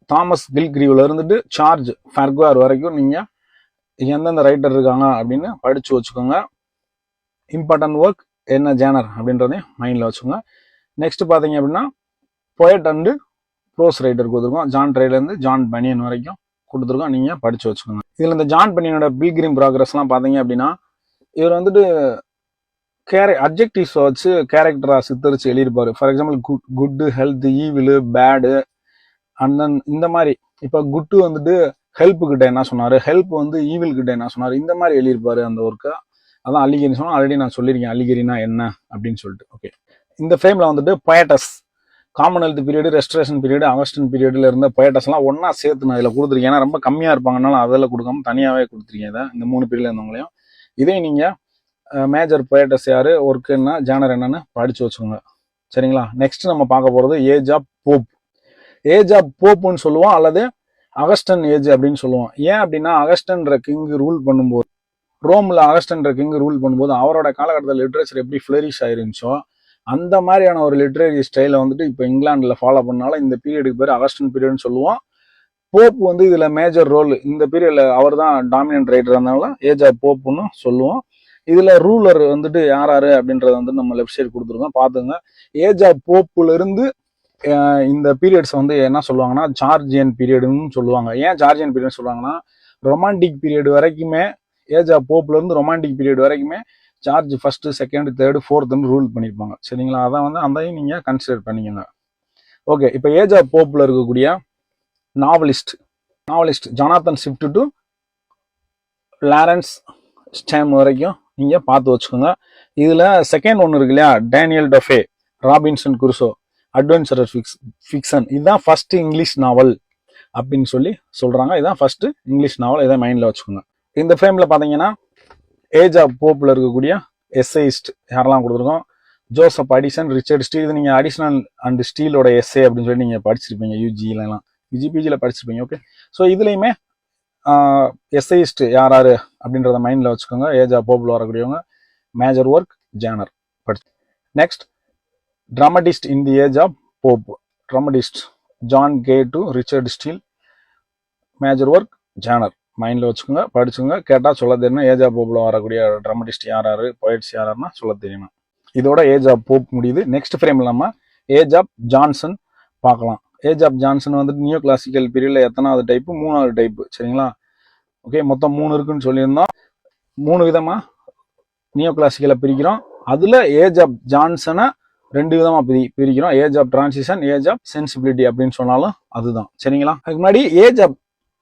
தாமஸ் கில்கிரீவ்ல இருந்துட்டு சார்ஜ் ஃபர்குவார் வரைக்கும் நீங்க எந்தெந்த ரைட்டர் இருக்காங்க அப்படின்னு படிச்சு வச்சுக்கோங்க. இம்பார்ட்டன்ட் ஒர்க் என்ன ஜேனர் அப்படின்றதையும் மைண்ட்ல வச்சுக்கோங்க. நெக்ஸ்ட் பாத்தீங்க அப்படின்னா போயட் அண்டு ப்ரோஸ் ரைட்டர் கொடுத்துருக்கோம். ஜான் ட்ரைல இருந்து ஜான் பனியன் வரைக்கும் கொடுத்துருக்கோம். நீங்க படிச்சு வச்சுக்கோங்க. இதுல இந்த ஜான் பனியனோட பில்கிரிம் ப்ராக்ரஸ் எல்லாம் பாத்தீங்க அப்படின்னா, இவர் வந்துட்டு அட்ஜெக்டிவ்ஸ் வச்சு கேரக்டரா சித்தரிச்சு எழுதியிருப்பாரு. For example good, health, evil, bad and then இந்த மாதிரி இப்போ குட்டு வந்துட்டு ஹெல்ப் கிட்ட என்ன சொன்னாரு, ஹெல்ப் வந்து ஈவில் கிட்ட என்ன சொன்னாரு, இந்த மாதிரி எழுதியிருப்பாரு அந்த ஒர்க்கை. அதான் அலிகரி சொன்னா, ஆல்ரெடி நான் சொல்லியிருக்கேன் அலிகரினா என்ன அப்படின்னு சொல்லிட்டு. ஓகே, இந்த ஃப்ரேம்ல வந்துட்டு பொயட்டஸ், காமன்வெல்த் பீரியடு, ரெஸ்டரேஷன் பீரியடு, அகஸ்டன் பீரியட்ல இருந்த பொயட்டஸ் எல்லாம் ஒன்னா சேர்த்து நான் இதில் கொடுத்துருக்கேன். ஏன்னா ரொம்ப கம்மியா இருப்பாங்கனால அதில் கொடுக்காம தனியாவே கொடுத்துருக்கேன் இதை, இந்த 3 பீரியட்ல இருந்தவங்களையும். இதே நீங்க மேஜர் பொயட்டஸ் யாரு, ஒர்க் என்ன, ஜானர் என்னன்னு படிச்சு வச்சுக்கோங்க. சரிங்களா? நெக்ஸ்ட் நம்ம பார்க்க போறது age of Pope. Age of போப்புன்னு சொல்லுவோம், அல்லது அகஸ்டன் ஏஜ் அப்படின்னு சொல்லுவோம். ஏன் அப்படின்னா அகஸ்டன்ற கிங் ரூல் பண்ணும்போது, ரோம்ல அகஸ்டன்ற கிங் ரூல் பண்ணும்போது அவரோட காலகட்டத்தில் லிட்ரேச்சர் எப்படி ஃபிளரிஷ் ஆயிருந்துச்சோ அந்த மாதிரியான ஒரு லிட்ரரி ஸ்டைலை வந்துட்டு இப்போ இங்கிலாந்துல ஃபாலோ பண்ணால இந்த பீரியடுக்கு பேர் அகஸ்டன் பீரியட்னு சொல்லுவோம். போப் வந்து இதுல மேஜர் ரோல், இந்த பீரியட்ல அவர் தான் டாமினன்ட் ரைட்டர், அதனால ஏஜ் ஆஃப் போப்னு சொல்லுவோம். இதுல ரூலர் வந்துட்டு யாராரு அப்படின்றத வந்து நம்ம லெஃப்ட் சைடு கொடுத்துருக்கோம், பாத்துங்க. ஏஜ் ஆஃப் போப்ல இருந்து இந்த பீரியட்ஸ் வந்து என்ன சொல்லுவாங்கன்னா ஜார்ஜியன் பீரியடுன்னு சொல்லுவாங்க. ஏன் ஜார்ஜியன் பீரியட் சொல்லுவாங்கன்னா, ரொமான்டிக் பீரியட் வரைக்குமே, ஏஜ் ஆஃப் போப்ல இருந்து ரொமான்டிக் பீரியட் வரைக்குமே ஜார்ஜ் ஃபர்ஸ்ட், செகண்ட், தேர்டு, ஃபோர்த்னு ரூல் பண்ணியிருப்பாங்க. சரிங்களா? அதான் வந்து அதையும் நீங்க கன்சிடர் பண்ணிக்கங்க. ஓகே, இப்போ ஏஜ் ஆஃப் போப்ல இருக்கக்கூடிய novelist Jonathan Swift to Laurence Sterne வரைக்கும் நீங்க பார்த்து வச்சுக்கோங்க. இதுல செகண்ட் ஒன்று இருக்கு இல்லையா, Daniel Defoe, Robinson Crusoe, adventurous fiction, இதுதான் ஃபர்ஸ்ட் இங்கிலீஷ் நாவல் அப்படின்னு சொல்லி சொல்றாங்க. இதுதான் ஃபர்ஸ்ட் இங்கிலீஷ் நாவல், இதை மைண்ட்ல வச்சுக்கோங்க. இந்த ஃப்ரேம்ல பாத்தீங்கன்னா ஏஜ் ஆஃப் போப்ல இருக்கக்கூடிய எஸ்ஐஸ்ட் யாரெல்லாம் கொடுத்துருக்கோம், ஜோசப் அடிசன், ரிச்சர்ட் ஸ்டீல். இது நீங்க அடிஷனல் அண்ட் ஸ்டீலோட எஸ்ஏ அப்படின்னு சொல்லி நீங்க படிச்சிருப்பீங்க யூஜிபிஜில படிச்சிருப்பீங்க. ஓகே, ஸோ இதுலயுமே எஸ்ஐஸ்ட் யாராரு அப்படின்றத மைண்ட்ல வச்சுக்கோங்க. ஏஜ் ஆஃப் போப்ல வரக்கூடியவங்க, மேஜர் ஒர்க் ஜானர் படிச்சு. Next dramatist in the age of Pope. Dramatist John Gay to Richard Steele, major work genre மைண்ட்ல வச்சுக்கோங்க, படிச்சுங்க. கேட்டா சொல்ல தெரியணும். ஏஜ் ஆஃப் போப்ல வரக்கூடிய ட்ராமடிஸ்ட் யாராரு, பொயட்ஸ் யாராருன்னா சொல்ல தெரியணும். இதோட ஏஜ் ஆஃப் போப் முடியுது. நெக்ஸ்ட் ஃப்ரேம்ல நம்ம ஏஜ் ஆஃப் ஜான்சன் பார்க்கலாம். ஏஜ் ஆஃப் ஜான்சன் வந்துட்டு நியூ கிளாசிக்கல் பீரியட்ல எத்தனாவது டைப், 3வது டைப். சரிங்களா? ஓகே, மொத்தம் 3 இருக்குன்னு சொல்லியிருந்தோம். 3 விதமா நியூ கிளாசிக்கலை பிரிக்கிறோம். அதுல ஏஜ் ஆஃப் ஜான்சனை 2 விதமா பிரிக்கிறோம். Age of transition, age of sensibility அப்படின்னு சொன்னாலும் அதுதான். சரிங்களா? அதுக்கு முன்னாடி ஏஜ் ஆஃப்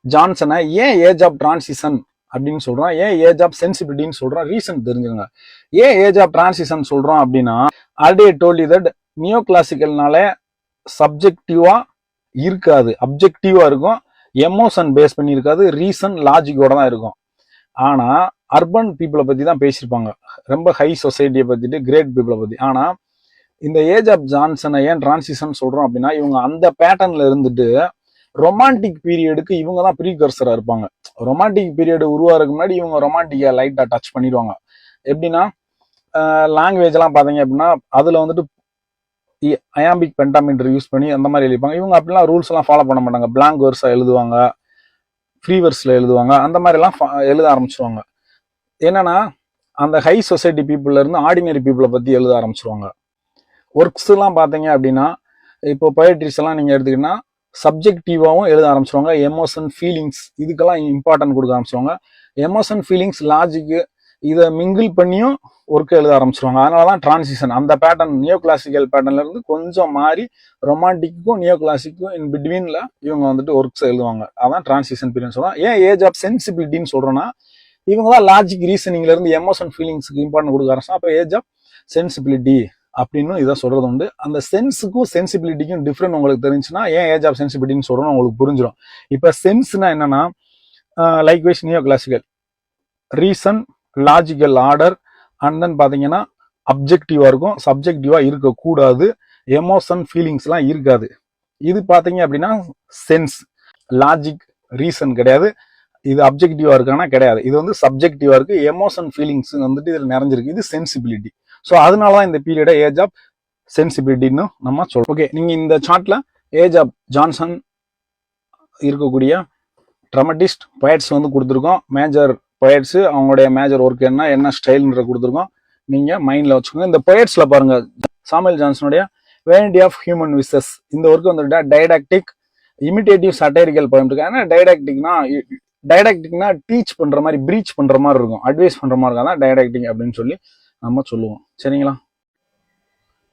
ஜான்சனை ஏன் ஏஜ் ஆஃப் டிரான்சிஷன் அப்படின்னு சொல்றோம், ஏன் ஏஜ் ஆஃப் சென்சிபிலிட்டின்னு சொல்றோம், ரீசன் தெரிஞ்சுங்க. ஏன் ஏஜ் ஆஃப் டிரான்சிஷன் சொல்றோம் அப்படின்னா, already told you that new கிளாசிக்கல்னால சப்ஜெக்டிவா இருக்காது, அப்ஜெக்டிவா இருக்கும். எமோஷன் பேஸ் பண்ணி இருக்காது, ரீசன் லாஜிக்கோட தான் இருக்கும். ஆனா அர்பன் பீப்புளை பத்தி தான் பேசியிருப்பாங்க, ரொம்ப ஹை சொசைட்டியை பத்திட்டு, கிரேட் பீப்புளை பத்தி. ஆனா இந்த ஏஜ் ஆஃப் ஜான்சனை ஏன் டிரான்சிஷன் சொல்றோம் அப்படின்னா, இவங்க அந்த பேட்டர்ன்ல இருந்துட்டு ரொமான்டிக் பீரியடுக்கு இவங்க தான் ப்ரீகர்சரா இருப்பாங்க. ரொமான்டிக் பீரியட் உருவாகிறதுக்கு முன்னாடி இவங்க ரொமான்டிக்கா லைட்டா டச் பண்ணிடுவாங்க. எப்படின்னா லாங்குவேஜ் எல்லாம் பாத்தீங்க அப்படின்னா அதுல வந்துட்டு அயாம்பிக் பென்டாமீட்டர் யூஸ் பண்ணி அந்த மாதிரி எழுதிப்பாங்க. இவங்க அப்படிலாம் ரூல்ஸ் எல்லாம் ஃபாலோ பண்ண மாட்டாங்க. பிளாங்க் வேர்ஸா எழுதுவாங்க, ஃப்ரீ வேர்ஸ்ல எழுதுவாங்க, அந்த மாதிரி எல்லாம் எழுத ஆரம்பிச்சிருவாங்க. என்னன்னா அந்த ஹை சொசைட்டி பீப்புள்ல இருந்து ஆர்டினரி பீப்புளை பத்தி எழுத ஆரம்பிச்சிருவாங்க. ஒர்க்ஸ் எல்லாம் பாத்தீங்க அப்படின்னா, இப்போ பொயட்ரிஸ் எல்லாம் நீங்க எடுத்துக்கிட்டீங்கன்னா சப்ஜெக்டிவாவும் எழுத ஆரம்பிச்சிருவாங்க. எமோஷன், ஃபீலிங்ஸ், இதுக்கெல்லாம் இம்பார்ட்டன்ட் கொடுக்க ஆரம்பிச்சிருவாங்க. எமோஷன், ஃபீலிங்ஸ், லாஜிக் இதை மிங்கிள் பண்ணியும் ஒர்க் எழுத ஆரம்பிச்சிருவாங்க. அதனாலதான் டிரான்சிஷன் அந்த பேட்டர்ன் நியோ கிளாசிக்கல் பேட்டர்ன்ல இருந்து கொஞ்சம் மாறி ரொமான்டிக்கும் நியோ கிளாசிக்கும் இன் பிட்வீன்ல இவங்க வந்துட்டு ஒர்க்ஸ் எழுதுவாங்க. அதான் டிரான்சிஷன் பீரியட் சொல்றோம். ஏன் ஏஜ் ஆஃப் சென்சிபிலிட்டின்னு சொல்றோம்னா, இவங்க தான் லாஜிக் ரீசனிங்ல இருந்து எமோஷன், ஃபீலிங்ஸுக்கு இம்பார்ட்டன்ட் கொடுக்க ஆரம்பிச்சோம். அப்போ ஏஜ் ஆஃப் சென்சிபிலிட்டி அப்படின்னு இதை சொல்றது உண்டு. அந்த சென்ஸுக்கும் சென்சிபிலிட்டிக்கும் டிஃப்ரெண்ட் உங்களுக்கு தெரிஞ்சுன்னா ஏன் ஏஜ் ஆஃப் சென்சிபிலிட்டின்னு சொல்றோம்னு உங்களுக்கு புரிஞ்சிடும். இப்ப சென்ஸ்னா என்னன்னா, likewise neo classical reason, logical order, and then பாத்தீங்கன்னா அப்ஜெக்டிவா இருக்கும், சப்ஜெக்டிவா இருக்கக்கூடாது, எமோஷன், ஃபீலிங்ஸ் எல்லாம் இருக்காது. இது பாத்தீங்க அப்படின்னா சென்ஸ், லாஜிக், ரீசன் கிடையாது. இது அப்ஜெக்டிவா இருக்கானா கிடையாது, இது வந்து சப்ஜெக்டிவா இருக்கு. எமோஷன், ஃபீலிங்ஸ் வந்துட்டு இதுல நிறைஞ்சிருக்கு. இது சென்சிபிலிட்டி. ஸோ அதனாலதான் இந்த பீரியட ஏஜ் ஆஃப் சென்சிபிலிட்டின்னு நம்ம சொல்றோம். ஓகே, நீங்க இந்த சார்ட்ல ஏஜ் ஆஃப் ஜான்சன் இருக்கக்கூடிய ட்ராமடிஸ்ட் பொயட்ஸ் வந்து கொடுத்துருக்கோம். மேஜர் பொயட்ஸ், அவங்களுடைய மேஜர் ஒர்க் என்ன ஸ்டைல்ன்ற கொடுத்துருக்கோம். நீங்க மைண்ட்ல வச்சுக்கோங்க. இந்த பொயட்ஸ்ல பாருங்க, சாமுவேல் ஜான்சனுடைய வேனிட்டி ஆஃப் ஹியூமன் விசஸ், இந்த ஒர்க் வந்துட்டு டைடாக்டிக் இமிடேட்டிவ் சட்டைரிக்கல் போயம் இருக்கு. ஏன்னா டைடாக்டிக்னா டீச் பண்ற மாதிரி, ப்ரீச் பண்ற மாதிரி இருக்கும், அட்வைஸ் பண்ற மாதிரி இருக்கும். அதான் டைடாக்டிக் அப்படின்னு சொல்லி நம்ம சொல்லுவோம். சரிங்களா?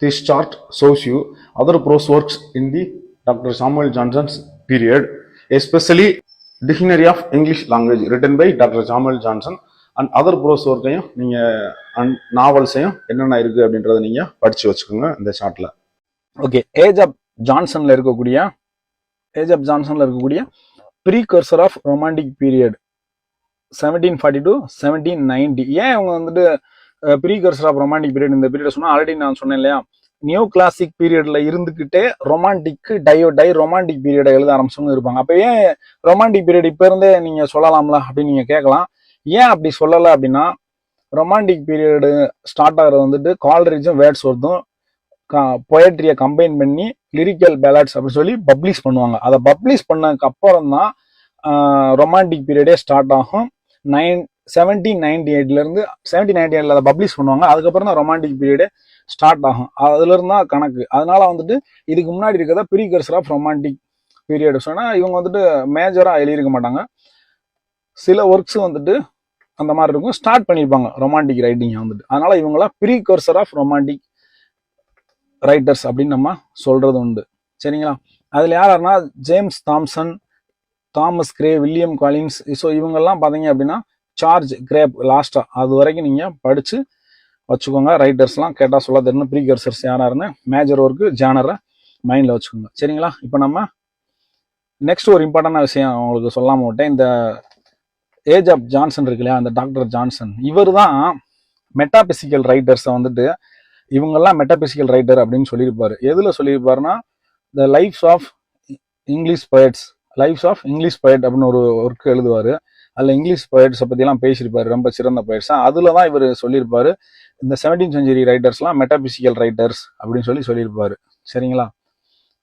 This chart shows you other prose works in the Dr. Samuel Johnson's period, especially Dictionary of English Language written by Dr. Samuel Johnson and other prose ஒர்க்கையும் நீங்க நாவல்ஸையும் என்னென்ன இருக்கு அப்படின்றத நீங்க படிச்சு வச்சுக்கோங்க இந்த சார்ட்ல. ஓகே, ஏஜ் ஆஃப் ஜான்சன்ல இருக்கக்கூடிய precursor of romantic period 1740 to 1790. ஏன் அவங்க வந்துட்டு ப்ரீகர்சர் ஆஃப் ரொமான்டிக் பீரியட் இந்த பீரியட் சொன்னா, ஆல்ரெடி நான் சொன்னேன் இல்லையா, நியூ கிளாசிக் பீரியட்ல இருந்துகிட்டே ரொமான்டிக் ரொமான்டிக் பீரியடை எழுத ஆரம்பிச்சவங்க இருப்பாங்க. அப்ப ஏன் ரொமான்டிக் பீரியட் இப்ப இருந்தே நீங்க சொல்லலாம்ல அப்படின்னு நீங்க கேட்கலாம். ஏன் அப்படி சொல்லல அப்படின்னா, ரொமான்டிக் பீரியடு ஸ்டார்ட் ஆகிறது வந்துட்டு கால்ரிட்ஜும் வேர்ட்ஸ்வொர்த்தும் பொயட்ரியை கம்பைன் பண்ணி லிரிக்கல் பேலட்ஸ் அப்படின்னு சொல்லி பப்ளிஷ் பண்ணுவாங்க. அதை பப்ளிஷ் பண்ணதுக்கு அப்புறம் தான் ரொமான்டிக் பீரியடே ஸ்டார்ட் ஆகும். 1798ல இருந்து 1798ல அதை பப்ளிஷ் பண்ணுவாங்க. அதுக்கப்புறம் தான் ரொமான்டிக் பீரியடே ஸ்டார்ட் ஆகும். அதுல இருந்தா கணக்கு. அதனால வந்துட்டு இதுக்கு முன்னாடி இருக்கிறத ப்ரீகர்சர் ஆஃப் ரொமான்டிக் பீரியட் சொன்னா, இவங்க வந்துட்டு மேஜரா எழுதியிருக்க மாட்டாங்க. சில ஒர்க்ஸ் வந்துட்டு அந்த மாதிரி இருக்கும், ஸ்டார்ட் பண்ணியிருப்பாங்க ரொமான்டிக் ரைட்டிங் வந்துட்டு. அதனால இவங்கள ப்ரீகர்சர் ஆஃப் ரொமான்டிக் ரைட்டர்ஸ் அப்படின்னு நம்ம சொல்றது உண்டு. சரிங்களா? அதுல யாருன்னா James Thomson, Thomas Gray, William Collins. So இவங்கெல்லாம் பார்த்தீங்க அப்படின்னா சார்ஜ் கிரேப் லாஸ்டா அது வரைக்கும் நீங்க படிச்சு வச்சுக்கோங்க. ரைட்டர்ஸ்லாம் கேட்டால் சொல்ல தெரியணும் ப்ரீகர்சர்ஸ் யாராருன்னு, மேஜர் ஒர்க்கு ஜானரை மைண்டில் வச்சுக்கோங்க. சரிங்களா? இப்போ நம்ம நெக்ஸ்ட் ஒரு இம்பார்ட்டன்டான விஷயம் உங்களுக்கு சொல்லாம விட்டேன். இந்த ஏஜ் ஆஃப் ஜான்சன் இருக்கு இல்லையா, அந்த டாக்டர் ஜான்சன், இவர் தான் மெட்டாபிசிக்கல் ரைட்டர்ஸை வந்துட்டு, இவங்கெல்லாம் மெட்டாபிசிக்கல் ரைட்டர் அப்படின்னு சொல்லியிருப்பாரு. எதுல சொல்லியிருப்பாருன்னா, த லைஃப்ஸ் ஆஃப் இங்கிலீஷ் போயட்ஸ் அப்படின்னு ஒரு ஒர்க் எழுதுவாரு. அதில் இங்கிலீஷ் போயட்ஸை பற்றிலாம் பேசியிருப்பாரு, ரொம்ப சிறந்த போயட்ஸா. அதில் தான் இவர் சொல்லியிருப்பாரு, இந்த 17th century ரைட்டர்ஸ்லாம் மெட்டாபிசிக்கல் ரைட்டர்ஸ் அப்படின்னு சொல்லியிருப்பாரு. சரிங்களா?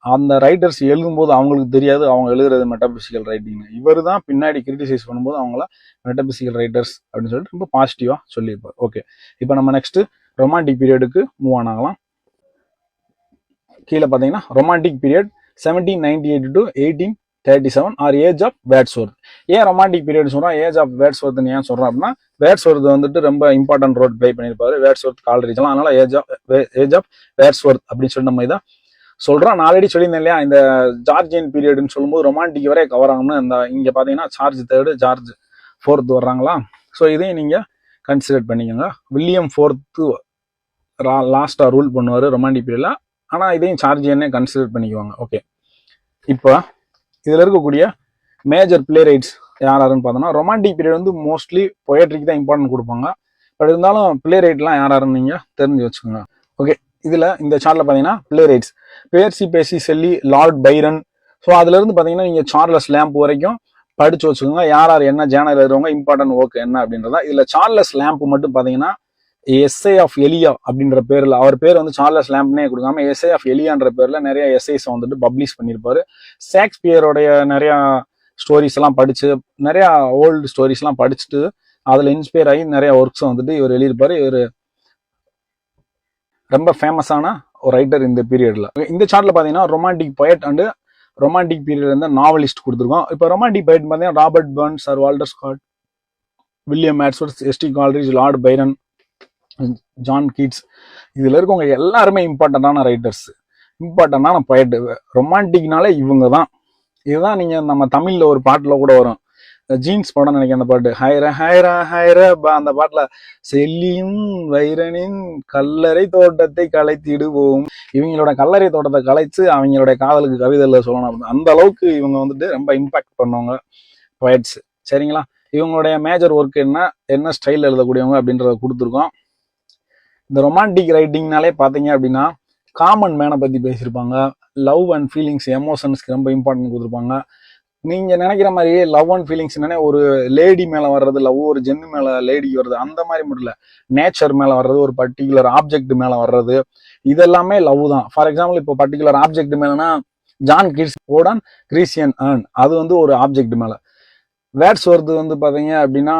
அந்த ரைட்டர்ஸ் எழுதும்போது அவங்களுக்கு தெரியாது அவங்க எழுதுறது மெட்டாபிசிக்கல் ரைட்டிங்னு. இவர் தான் பின்னாடி கிரிட்டிசைஸ் பண்ணும்போது அவங்கள மெட்டாபிசிக்கல் ரைட்டர்ஸ் அப்படின்னு சொல்லிட்டு ரொம்ப பாசிட்டிவாக சொல்லியிருப்பார். ஓகே, இப்போ நம்ம நெக்ஸ்ட் ரொமான்டிக் பீரியடுக்கு மூவ் ஆன் ஆகலாம். கீழே பார்த்தீங்கன்னா romantic period 1798 to 1837 or age of Wordsworth. ஏன் ரொமான்டிக் பீரியட் சொல்றோம், ஏஜ் ஆஃப் வேர்ட்ஸ்வொர்த்னு ஏன் சொல்றோம் அப்படின்னா, வேர்ட்ஸ்வொர்த் வந்துட்டு ரொம்ப இம்பார்ட்டன்ட் ரோல் பிளே பண்ணியிருப்பாரு. வேர்ட்ஸ்வொர்த் கால்ரிட்ஜ்லாம், அதனால ஏஜ் ஆஃப் வேர்ட்ஸ்வொர்த் அப்படின்னு சொல்லி நம்ம இதை சொல்றோம். நான் ஆல்ரெடி சொல்லியிருந்தேன் இல்லையா, இந்த ஜார்ஜியன் பீரியட்னு சொல்லும்போது ரொமான்டிக் வரை கவர் ஆகும்னு. இந்த இங்க பாத்தீங்கன்னா charge 3rd, George 4th வர்றாங்களா. So இதையும் நீங்க கன்சிடர் பண்ணிக்கோங்க. வில்லியம் 4th லாஸ்டா ரூல் பண்ணுவாரு ரொமான்டிக் பீரியட்ல. ஆனா இதையும் சார்ஜியன்னே கன்சிடர் பண்ணிக்குவாங்க. ஓகே, இப்போ இதுல இருக்கக்கூடிய மேஜர் பிளே ரைட்ஸ் யாருன்னு பார்த்தோம்னா, ரொமான்டிக் பீரியட் வந்து மோஸ்ட்லி பொயட்ரிக்கு தான் இம்பார்ட்டன்ட் கொடுப்பாங்க. பட் இருந்தாலும் பிளே ரைட்லாம் யாருன்னு நீங்க தெரிஞ்சு வச்சுக்கோங்க. ஓகே, இதுல இந்த சார்ட்ல பாத்தீங்கன்னா பிளே ரைட்ஸ் பேர்சி, பேசி, செல்லி, லார்ட் பைரன். ஸோ அதுல இருந்து பாத்தீங்கன்னா நீங்க சார்லஸ் லேம்ப் வரைக்கும் படிச்சு வச்சுக்கோங்க. யார் என்ன ஜேர்னல் எழுதுறவங்க, இம்பார்ட்டன்ட் ஒர்க் என்ன அப்படின்றதா. இதுல சார்லஸ் லேம்ப் மட்டும் பாத்தீங்கன்னா எஸ்ஏ ஆஃப் எலியா அப்படின்ற பேர்ல, அவர் பேர் வந்து சார்லஸ் லேம்ப்னே கொடுக்காம எஸ்ஏ ஆஃப் எலியான்ற பேர்ல நிறைய எஸ்ஏஸ் வந்துட்டு பப்ளிஷ் பண்ணியிருப்பாரு. ஷேக்ஸ்பியருடைய நிறைய ஸ்டோரிஸ் எல்லாம் படிச்சு, நிறைய ஓல்டு ஸ்டோரிஸ் எல்லாம் படிச்சுட்டு அதுல இன்ஸ்பயர் ஆகி நிறைய ஒர்க்ஸ் வந்துட்டு இவர் எழுதியிருப்பாரு. இவர் ரொம்ப ஃபேமஸான ஒரு ரைட்டர் இந்த பீரியட்ல. இந்த சார்ட்ல பாத்தீங்கன்னா romantic poet and romantic period இருந்த நாவலிஸ்ட் கொடுத்துருக்கோம். இப்போ ரொமான்டிக் பொயட் பாத்தீங்கன்னா Robert Burns, sir Walter Scott, William Wordsworth, S T Coleridge, Lord Byron, John Keats. இதுல இருக்கவங்க எல்லாருமே இம்பார்ட்டன்டான ரைட்டர்ஸ், இம்பார்ட்டன்டான பொயட். ரொமான்டிக்னாலே இவங்க தான். இதுதான் நீங்க நம்ம தமிழ்ல ஒரு பாட்டுல கூட வரும், ஜீன்ஸ் படம் நினைக்க, அந்த பாட்டு ஹைர ஹைர ஹைர, அந்த பாட்டுல செல்லியும் வைரனின் கல்லறை தோட்டத்தை கலைத்திடுவோம். இவங்களோட கல்லறை தோட்டத்தை கலைச்சு அவங்களோட காதலுக்கு கவிதையில சொல்லணும். அந்த அளவுக்கு இவங்க வந்துட்டு ரொம்ப இம்பாக்ட் பண்ணுவாங்க பொயட்ஸ். சரிங்களா? இவங்களுடைய மேஜர் ஒர்க் என்ன ஸ்டைல் எழுதக்கூடியவங்க அப்படின்றத கொடுத்துருக்கோம். இந்த ரொமான்டிக் ரைட்டிங்னாலே பாத்தீங்க அப்படின்னா காமன் மேனை பத்தி பேசியிருப்பாங்க. லவ் அண்ட் ஃபீலிங்ஸ், எமோஷன்ஸ்க்கு ரொம்ப இம்பார்ட்டன்ட் கொடுத்துருப்பாங்க. நீங்க நினைக்கிற மாதிரியே லவ் அண்ட் ஃபீலிங்ஸ் ஒரு லேடி மேல வர்றது, லவ் ஒரு ஜென்னு மேல லேடிக்கு வருது அந்த மாதிரி மட்டும் இல்ல, நேச்சர் மேல வர்றது, ஒரு பர்டிகுலர் ஆப்ஜெக்ட் மேல வர்றது, இதெல்லாமே லவ் தான். ஃபார் எக்ஸாம்பிள் இப்போ பர்டிகுலர் ஆப்ஜெக்ட் மேலனா John Keats ode on Grecian urn, அது வந்து ஒரு ஆப்ஜெக்ட் மேல. வேர்ட்ஸ்வொர்த் வந்து பாத்தீங்க அப்படின்னா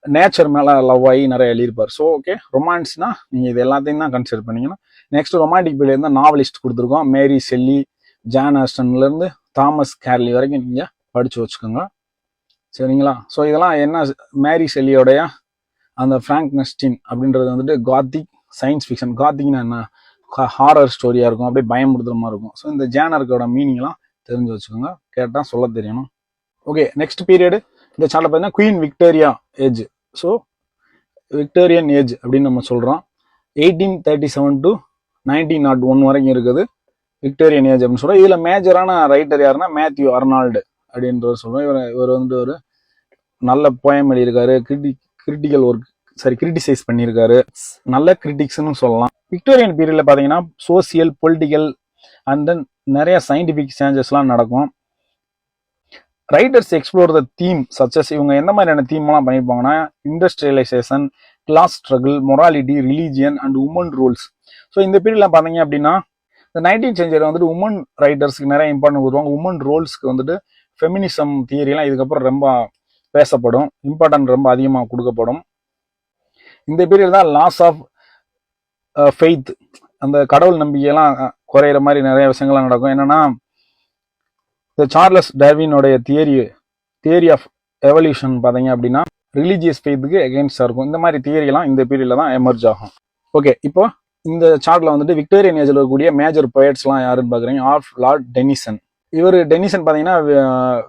நேச்சர் மேல லவ் ஆகி நிறைய எழுதியிருப்பார். ஸோ ஓகே, ரொமான்ஸ்னா நீங்க இது எல்லாத்தையும் தான் கன்சிடர் பண்ணீங்கன்னா. நெக்ஸ்ட் ரொமான்டிக் பீரியட் இருந்தால் நாவலிஸ்ட் கொடுத்துருக்கோம். மேரி ஷெல்லி, ஜான் ஆஸ்டன்ல இருந்து தாமஸ் கேர்லி வரைக்கும் நீங்க படிச்சு வச்சுக்கோங்க. சரிங்களா? ஸோ இதெல்லாம் என்ன, மேரி ஷெல்லியோடைய அந்த ஃப்ராங்க்னஸ்டீன் அப்படின்றது வந்துட்டு காத்திக் சயின்ஸ் ஃபிக்ஷன். காத்திக்னா என்ன, ஹாரர் ஸ்டோரியாக இருக்கும், அப்படியே பயமுறுத்துற மாதிரி இருக்கும். ஸோ இந்த ஜேனருக்கோட மீனிங்லாம் தெரிஞ்சு வச்சுக்கோங்க, கேட்டால் சொல்ல தெரியணும். ஓகே, நெக்ஸ்ட் பீரியடு இந்த சேனல் பார்த்தீங்கன்னா queen Victoria age. So Victorian age அப்படின்னு நம்ம சொல்கிறோம். 1837 to 1901 வரைக்கும் இருக்குது விக்டோரியன் ஏஜ் அப்படின்னு சொல்கிறோம். இதில் மேஜரான ரைட்டர் யாருன்னா மேத்யூ அர்னால்டு அப்படின்றவர் சொல்கிறோம். இவர் வந்து ஒரு நல்ல போயம் எழுதியிருக்காரு, கிரிட்டிக்கல் ஒர்க் கிரிட்டிசைஸ் பண்ணியிருக்காரு, நல்ல கிரிட்டிக்ஸ்னு சொல்லலாம். விக்டோரியன் பீரியட்ல பார்த்தீங்கன்னா சோசியல், பொலிட்டிக்கல் அண்ட் தென் நிறைய சயின்டிஃபிக் சேஞ்சஸ்லாம் நடக்கும். Writers explore the theme such as, இவங்க எந்த மாதிரியான தீம்லாம் பண்ணியிருப்பாங்கன்னா industrialisation, class struggle, morality, religion and women rules. So இந்த பீரியட்லாம் பார்த்தீங்க அப்படின்னா இந்த 19th செஞ்சுரி வந்துட்டு உமன் ரைட்டர்ஸ்க்கு நிறைய இம்பார்ட்டன்ட் கொடுப்பாங்க. உமன் ரோல்ஸ்க்கு வந்துட்டு ஃபெமினிசம் தியரிலாம் இதுக்கப்புறம் ரொம்ப பேசப்படும், இம்பார்ட்டன்ட் ரொம்ப அதிகமாக கொடுக்கப்படும். இந்த பீரியட் தான் லாஸ் ஆஃப் ஃபெய்த், அந்த கடவுள் நம்பிக்கையெல்லாம் குறையிற மாதிரி நிறைய விஷயங்கள்லாம் நடக்கும். என்னன்னா இந்த சார்லஸ் டார்வினோடைய தியரி ஆஃப் எவல்யூஷன் பார்த்தீங்க அப்படின்னா ரிலீஜியஸ் ஃபெய்த்துக்கு எகென்ஸ்டாக இருக்கும். இந்த மாதிரி தியரியெல்லாம் இந்த பீரியட்ல தான் எமர்ஜ் ஆகும். ஓகே, இப்போ இந்த சார்ட்ல வந்துட்டு விக்டோரியன் ஏஜில் இருக்கக்கூடிய மேஜர் போயட்ஸ்லாம் யாருன்னு பார்க்குறீங்க. Of Lord Tennyson. இவர் டெனிசன் பார்த்தீங்கன்னா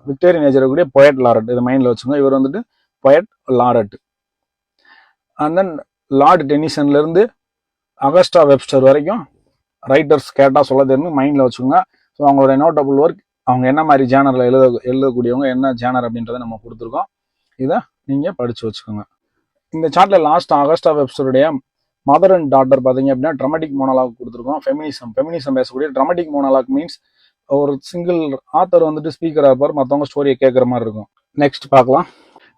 விக்டோரியன் ஏஜில் இருக்கக்கூடிய போயட் லாரட், இதை மைண்டில் வச்சுக்கோங்க. இவர் வந்துட்டு poet laureate. And then Lord டெனிசன்லேருந்து அகஸ்டா வெப்ஸ்டர் வரைக்கும் ரைட்டர்ஸ் கேட்டால் சொல்ல தெரியும், மைண்டில் வச்சுக்கோங்க. ஸோ அவங்களோட நோட்டபுள் ஒர்க், அவங்க என்ன மாதிரி ஜேனரில் எழுதக்கூடியவங்க, என்ன ஜேனர் அப்படின்றத நம்ம கொடுத்துருக்கோம். இதை நீங்கள் படித்து வச்சுக்கோங்க. இந்த சார்ட்டில் லாஸ்ட் அகஸ்டா வெப்ஸ்டருடைய மதர் அண்ட் டாட்டர் பார்த்தீங்க அப்படின்னா ட்ராமாட்டிக் மோனோலாக் கொடுத்துருக்கோம். ஃபெமினிசம் பேசக்கூடிய ட்ராமாட்டிக் மோனோலாக் மீன்ஸ் ஒரு சிங்கிள் ஆத்தர் வந்துட்டு ஸ்பீக்கராக இருப்பார், மற்றவங்க ஸ்டோரியை கேட்குற மாதிரி இருக்கும். நெக்ஸ்ட் பார்க்கலாம்.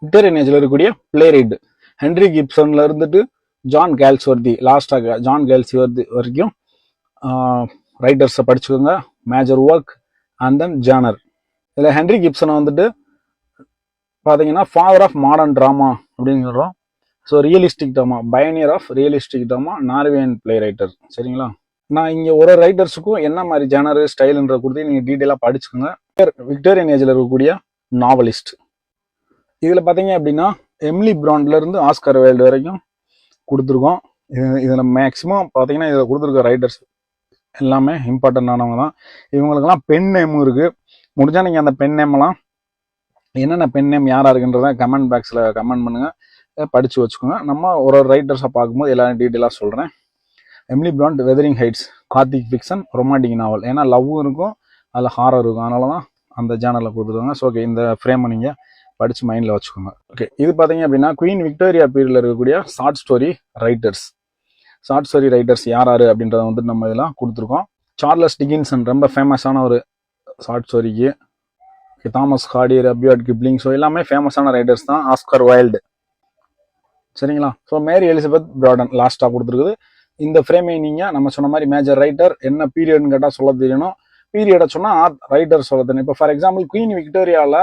விக்டோரியன் ஏஜில் இருக்கக்கூடிய பிளே ரைட் ஹென்ரி கிப்சன்ல இருந்துட்டு ஜான் கேல்ஸ்வர்தி, லாஸ்டாக ஜான் கேல்ஸ்வர்தி வரைக்கும் ரைட்டர்ஸை படிச்சுக்கோங்க. Major work and then genre. இதில் ஹென்ரி கிப்சனை வந்துட்டு பார்த்தீங்கன்னா ஃபாதர் ஆஃப் மாடர்ன் ட்ராமா அப்படின்னு சொல்கிறோம். So realistic drama, pioneer of realistic drama, Norwegian play writer. சரிங்களா, நான் இங்கே ஒரு ரைட்டர்ஸுக்கும் என்ன மாதிரி ஜேனர் ஸ்டைலுன்ற கொடுத்து நீங்கள் டீட்டெயிலாக படிச்சுக்கோங்க. விக்டோரியன் ஏஜில் இருக்கக்கூடிய நாவலிஸ்ட். இதில் பார்த்தீங்க அப்படின்னா எமிலி பிராண்ட்லேருந்து ஆஸ்கர் வைல்டு வரைக்கும் கொடுத்துருக்கோம். இதில் மேக்ஸிமம் பார்த்தீங்கன்னா இதில் கொடுத்துருக்க ரைட்டர்ஸ் எல்லாமே இம்பார்ட்டண்டானவங்க தான். இவங்களுக்கெல்லாம் பென் நேமும் இருக்குது. முடிஞ்சால் நீங்கள் அந்த பென் நேமெல்லாம் என்னென்ன பென் நேம் யாராக இருக்குன்றத கமெண்ட் பாக்ஸில் கமெண்ட் பண்ணுங்கள், படித்து வச்சுக்கோங்க. நம்ம ஒரு ரைட்டர்ஸை பார்க்கும்போது எல்லாரும் டீட்டெயிலாக சொல்கிறேன். Emily Bronte Wuthering Heights, gothic fiction, romantic novel. ஏன்னா லவ்வும் இருக்கும், அதில் ஹாரர் இருக்கும், அதனால தான் அந்த ஜேனலில் கொடுத்துருவாங்க. ஸோ ஓகே, இந்த ஃப்ரேமை நீங்கள் படித்து மைண்டில் வச்சுக்கோங்க. ஓகே, இது பார்த்தீங்க அப்படின்னா குயின் விக்டோரியா பீரியடில் இருக்கக்கூடிய short story writers. Short story writers யார் அப்படின்றத வந்துட்டு நம்ம இதெல்லாம் கொடுத்துருக்கோம். சார்லஸ் டிகின்சன் ரொம்ப ஃபேமஸான ஒரு ஷார்ட் ஸ்டோரிக்கு. Thomas Hardy, Rudyard Kipling, so எல்லாமே ஃபேமஸான ரைட்டர்ஸ் தான். Oscar Wilde. சரிங்களா, ஸோ மேரி எலிசபெத் பிராடன் லாஸ்ட்டாக கொடுத்துருக்குது. இந்த ஃப்ரேமை நீங்கள் நம்ம சொன்ன மாதிரி மேஜர் ரைட்டர் என்ன பீரியட்னு கேட்டால் சொல்ல தெரியணும். பீரியடை சொன்னால் ரைட்டர் சொல்ல தெரியணும். இப்போ ஃபார் எக்ஸாம்பிள் குயின் விக்டோரியாவில்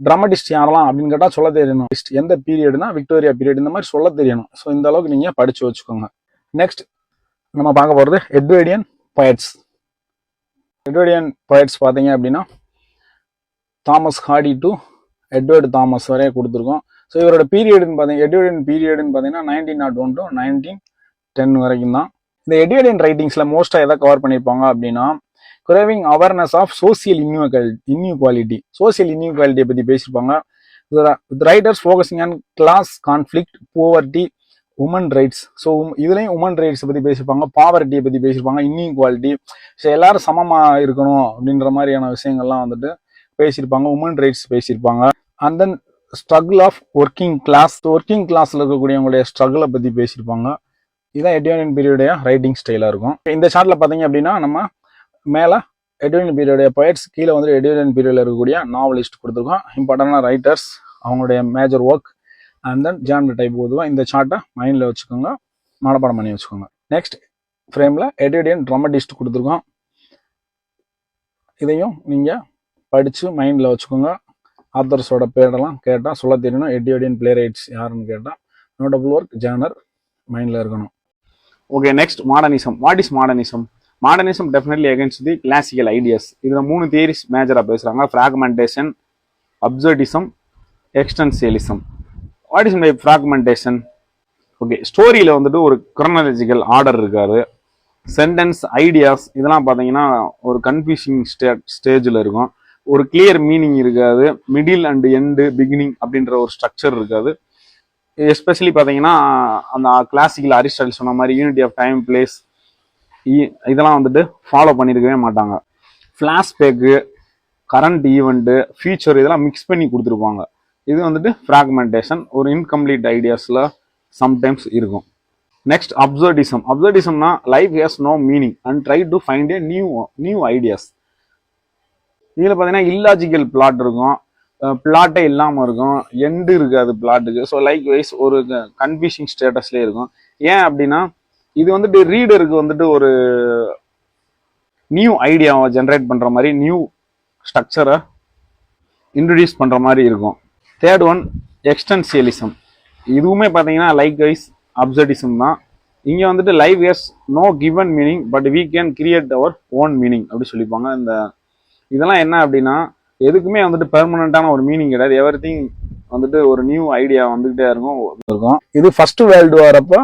ட்ராமடிஸ்ட் யாரெல்லாம் அப்படின்னு கேட்டால் சொல்ல தெரியணும். எந்த பீரியட்னா விக்டோரியா பீரியட், இந்த மாதிரி சொல்ல தெரியணும். ஸோ இந்த அளவுக்கு நீங்கள் படித்து வச்சுக்கோங்க. நெக்ஸ்ட் நம்ம பார்க்க போகிறது எட்வர்டியன் போயட்ஸ். எட்வர்டியன் போயட்ஸ் பார்த்தீங்க அப்படின்னா Thomas Hardy to Edward Thomas வரைய கொடுத்துருக்கோம். ஸோ இவரோட பீரியடுன்னு பார்த்தீங்கன்னா எட்வர்டியன் பீரியடுன்னு பார்த்தீங்கன்னா 1901 to 1910 வரைக்கும் தான். இந்த எட்வர்டியன் ரைட்டிங்ஸில் மோஸ்ட்டாக எதை கவர் பண்ணியிருப்பாங்க அப்படின்னா growing awareness of social inequality, social இன்இக்வாலிட்டியை பற்றி பேசியிருப்பாங்க. With writers focusing on class conflict, poverty, women rights. So இதுலேயும் உமன் ரைட்ஸை பற்றி பேசியிருப்பாங்க, பாவர்ட்டியை பற்றி பேசியிருப்பாங்க, இன்இக்வாலிட்டி. ஸோ எல்லாரும் சமமாக இருக்கணும் அப்படின்ற மாதிரியான விஷயங்கள்லாம் வந்துட்டு பேசியிருப்பாங்க. உமன் ரைட்ஸ் பேசியிருப்பாங்க. And then struggle of working கிளாஸில் இருக்கக்கூடியவங்களுடைய ஸ்ட்ரகிளை பற்றி பேசியிருப்பாங்க. இதுதான் எட்வர்டியன் பீரியடைய ரைட்டிங் ஸ்டைலாக இருக்கும். இந்த சார்ட்டில் பார்த்தீங்க அப்படின்னா நம்ம மேலே எட்வர்டியன் பீரியடைய போயட்ஸ், கீழே வந்து எட்வர்டியன் பீரியடில் இருக்கக்கூடிய நாவலிஸ்ட் கொடுத்துருக்கோம். இம்பார்ட்டண்டான ரைட்டர்ஸ், அவங்களுடைய major work and then genre type பொதுவாக இந்த சார்ட்டை மைண்டில் வச்சுக்கோங்க, மனப்பாடம் பண்ணி வச்சுக்கோங்க. நெக்ஸ்ட் ஃப்ரேமில் எட்வர்டியன் ட்ராமடிஸ்ட் கொடுத்துருக்கோம். இதையும் நீங்கள் படித்து மைண்டில் வச்சுக்கோங்க. ஆத்தர்ஸோட பேரெல்லாம் கேட்டால் சொல்ல தெரியணும். எட்வர்டியன் பிளே ரைட்ஸ் யாருன்னு கேட்டால் நோட்டபுள் ஒர்க், ஜானர் மைண்டில் இருக்கணும். Okay, next modernism. What is modernism? Modernism definitely against the classical ideas. இதில் 3 தியரிஸ் மேஜராக பேசுகிறாங்க. Fragmentation, absurdism, existentialism. What is by fragmentation? Okay, ஸ்டோரியில் வந்துட்டு ஒரு குரோனாலஜிக்கல் ஆர்டர் இருக்காது. சென்டென்ஸ், ஐடியாஸ் இதெல்லாம் பார்த்தீங்கன்னா ஒரு கன்ஃபியூசிங் ஸ்டேஜில் இருக்கும். ஒரு கிளியர் மீனிங் இருக்காது. மிடில் அண்ட் எண்டு, பிகினிங் அப்படின்ற ஒரு ஸ்ட்ரக்சர் இருக்காது. எஸ்பெஷலி பார்த்தீங்கன்னா அந்த கிளாசிக்கல் அரிஸ்டாட்டில் சொன்ன மாதிரி யூனிட்டி ஆஃப் டைம், பிளேஸ் இதெல்லாம் வந்துட்டு ஃபாலோ பண்ணியிருக்கவே மாட்டாங்க. ஃப்ளாஷ்பேக்கு, கரண்ட் ஈவெண்ட்டு, ஃபியூச்சர் இதெல்லாம் மிக்ஸ் பண்ணி கொடுத்துருப்பாங்க. இது வந்துட்டு ஃப்ராக்மெண்டேஷன், ஒரு இன்கம்ப்ளீட் ஐடியாஸில் சம்டைம்ஸ் இருக்கும். Next absurdism. அப்சர்டிசம்னா life has no meaning and try to find a new ideas. இதில் பார்த்தீங்கன்னா இல்லாஜிக்கல் பிளாட் இருக்கும், பிளாட்டே இல்லாமல் இருக்கும், எண்டு இருக்காது பிளாட்டுக்கு. ஸோ லைக் வைஸ் ஒரு கன்ஃபியூசிங் ஸ்டேட்டஸ்லேயே இருக்கும். ஏன் அப்படின்னா இது வந்துட்டு ரீடருக்கு வந்துட்டு ஒரு நியூ ஐடியாவை ஜென்ரேட் பண்ணுற மாதிரி, நியூ ஸ்ட்ரக்சரை இன்ட்ரடியூஸ் பண்ணுற மாதிரி இருக்கும். Third one existentialism. இதுவுமே பார்த்தீங்கன்னா லைக் வைஸ் அப்சர்டிசம் தான். இங்கே வந்துட்டு life has no given meaning but we can create our own meaning அப்படி சொல்லிப்பாங்க. இந்த இதெல்லாம் என்ன அப்படின்னா எதுக்குமே வந்துட்டு பெர்மனண்டான ஒரு மீனிங் கிடையாது. எவ்ரிதிங் வந்துட்டு ஒரு நியூ ஐடியா வந்துகிட்டே இருக்கும். இது ஃபர்ஸ்ட் வேர்ல்டு வார் அப்போ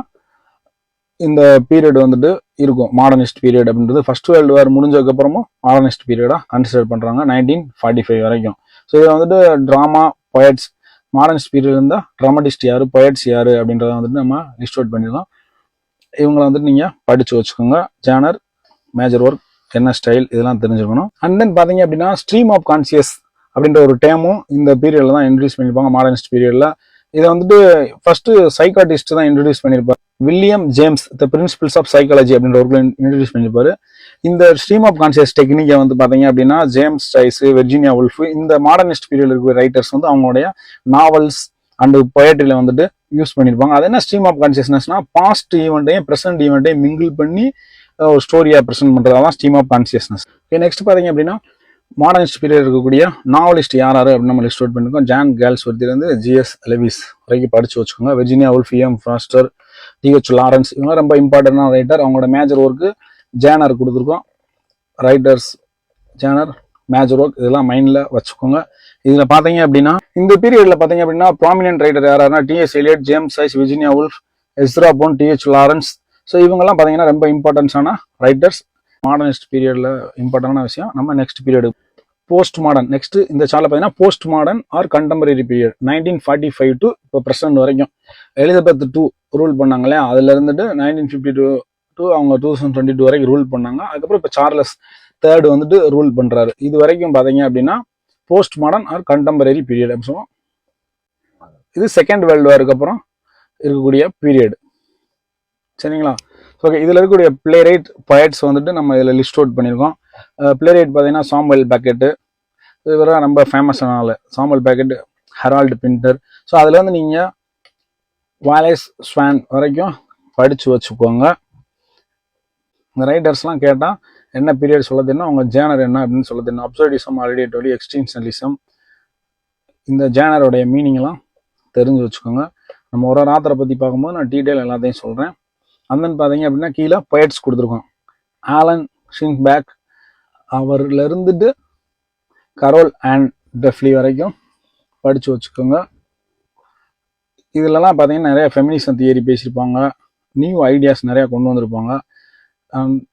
இந்த பீரியட் வந்துட்டு இருக்கும், மாடர்னிஸ்ட் பீரியட் அப்படின்றது. ஃபர்ஸ்ட் வேர்ல்டு வார் முடிஞ்சதுக்கு அப்புறமும் மாடர்னிஸ்ட் பீரியடா கன்சிடர் பண்றாங்க 1945 வரைக்கும். ஸோ இதை வந்துட்டு ட்ராமா, பொயட்ஸ், மாடர்னிஸ்ட் பீரியட் இருந்தால் ட்ராமடிஸ்ட் யாரு, பொயட்ஸ் யாரு அப்படின்றத வந்துட்டு நம்ம லிஸ்ட் அவுட் பண்ணிடலாம். இவங்களை வந்துட்டு நீங்க படிச்சு வச்சுக்கோங்க. ஜானர், மேஜர் ஒர்க், என்ன ஸ்டைல் இதெல்லாம் தெரிஞ்சுக்கணும். அண்ட் தென் பாத்தீங்க அப்படின்னா ஸ்ட்ரீம் ஆஃப் கான்சியஸ் அப்படின்ற ஒரு டேமும் இந்த பீரியட்ல தான் இன்ட்ரடியூஸ் பண்ணியிருப்பாங்க, மாடர்னிஸ்ட் பீரியட்ல. இதை வந்துட்டு ஃபர்ஸ்ட் சைக்காட்டிஸ்ட் தான் இன்ட்ரடியூஸ் பண்ணியிருப்பாரு. William James the principles of psychology அப்படின்ற ஒர்க்ல இன்ட்ரடியூஸ் பண்ணியிருப்பாரு. இந்த ஸ்ட்ரீம் ஆஃப் கான்சியஸ் டெக்னிக்கை வந்து பாத்தீங்க அப்படின்னா ஜேம்ஸ் சாய்ஸ், வெர்ஜீனியா வுல்ஃப், இந்த மாடர்னிஸ்ட் பீரியட்ல இருக்கிற ரைட்டர்ஸ் வந்து அவங்களுடைய நாவல்ஸ் அண்ட் பொயட்ரியில வந்துட்டு யூஸ் பண்ணியிருப்பாங்க. அது என்ன ஸ்ட்ரீம் ஆஃப் கான்சியஸ்னஸ்னா பாஸ்ட் ஈவெண்ட்டையும் ப்ரெசென்ட் ஈவெண்ட்டையும் மிங்கிள் பண்ணி ஒரு ஸ்டோரியா ப்ரெசென்ட் பண்றதுதான் ஸ்ட்ரீம் ஆஃப் கான்சியஸ்னஸ். நெக்ஸ்ட் பாத்தீங்க அப்படின்னா மாடர்னிஸ்ட் பீரியட் இருக்கக்கூடிய நாவலிஸ்ட் யார் அப்படின்னு நம்ம லிஸ்ட் அவுட் பண்ணிருக்கோம். ஜான் கேல்ஸ்வர்த்திலிருந்து ஜிஎஸ் லெவிஸ் வரைக்கும் படிச்சு வச்சுக்கோங்க. Virginia Woolf, M Forster, DH Lawrence இவங்க ரொம்ப இம்பார்ட்டன்டான ரைட்டர். அவங்களோட மேஜர் ஒர்க்கு ஜேனர் கொடுத்துருக்கோம். ரைட்டர்ஸ், ஜேனர், மேஜர் ஒர்க் இதெல்லாம் மைண்ட்ல வச்சுக்கோங்க. இதுல பாத்தீங்க அப்படின்னா இந்த பீரியட்ல பாத்தீங்க அப்படின்னா ப்ராமினன்ட் ரைட்டர் யாருன்னா T S Eliot, James Joyce, Virginia Woolf, Ezra Pound, D H Lawrence. So இவங்கெல்லாம் பாத்தீங்கன்னா ரொம்ப இம்பார்ட்டன்ஸான ரைட்டர்ஸ். மாடர்னிஸ்ட் பீரியட்ல இம்பார்ட்டன்டான விஷயம். நம்ம next period post modern. Next இந்த சேனல் பார்த்தீங்கன்னா post modern or contemporary period 1945 to இப்போ பிரசன்ட் வரைக்கும். எலிசபெத் II ரூல் பண்ணாங்களே, அதுல இருந்துட்டு 1952 டு அவங்க 2022 வரைக்கும் ரூல் பண்ணாங்க. அதுக்கப்புறம் இப்போ சார்லஸ் III வந்துட்டு ரூல் பண்றாரு. இது வரைக்கும் பாத்தீங்க அப்படின்னா post modern or contemporary period அப்படின்னு சொல்லுவோம். இது செகண்ட் வேர்ல்டு வாருக்கு அப்புறம் இருக்கக்கூடிய பீரியட். சரிங்களா? ஓகே, இதுல இருக்கக்கூடிய பிளே ரைட், பொயட்ஸ் வந்துட்டு நம்ம இதுல லிஸ்ட் அவுட் பண்ணியிருக்கோம். பிளே ரைட் பார்த்தீங்கன்னா சாமுவல் பெக்கெட்டு, இவர ரொம்ப ஃபேமஸான ஆள். Samuel Beckett, Harold Pinter. So அதுல வந்து நீங்க வாலேஸ் ஸ்வான் வரைக்கும் படிச்சு வச்சுக்கோங்க. இந்த ரைட்டர்ஸ்லாம் கேட்டா என்ன பீரியட் சொல்ல தெரியும், அவங்க ஜேனர் என்ன அப்படின்னு சொல்ல தெரியும். அப்சர்டிசம், ஆல்ரெடி டோலி, எக்ஸ்டென்ஷனலிசம், இந்த ஜேனரோடைய மீனிங்லாம் தெரிஞ்சு வச்சுக்கோங்க. நம்ம ஒரு ஆத்தரை பத்தி பார்க்கும்போது நான் டீட்டெயில் எல்லாத்தையும் சொல்றேன். அந்தன்னு பார்த்தீங்க அப்படின்னா கீழே பொயட்ஸ் கொடுத்துருக்கோம். ஆலன் ஷிங்பேக் அவர்ல இருந்துட்டு கரோல் அண்ட் டெஃப்லி வரைக்கும் படிச்சு வச்சுக்கோங்க. இதுலலாம் பார்த்தீங்கன்னா நிறைய ஃபெமினிசம் தியரி பேசியிருப்பாங்க, நியூ ஐடியாஸ் நிறைய கொண்டு வந்திருப்பாங்க.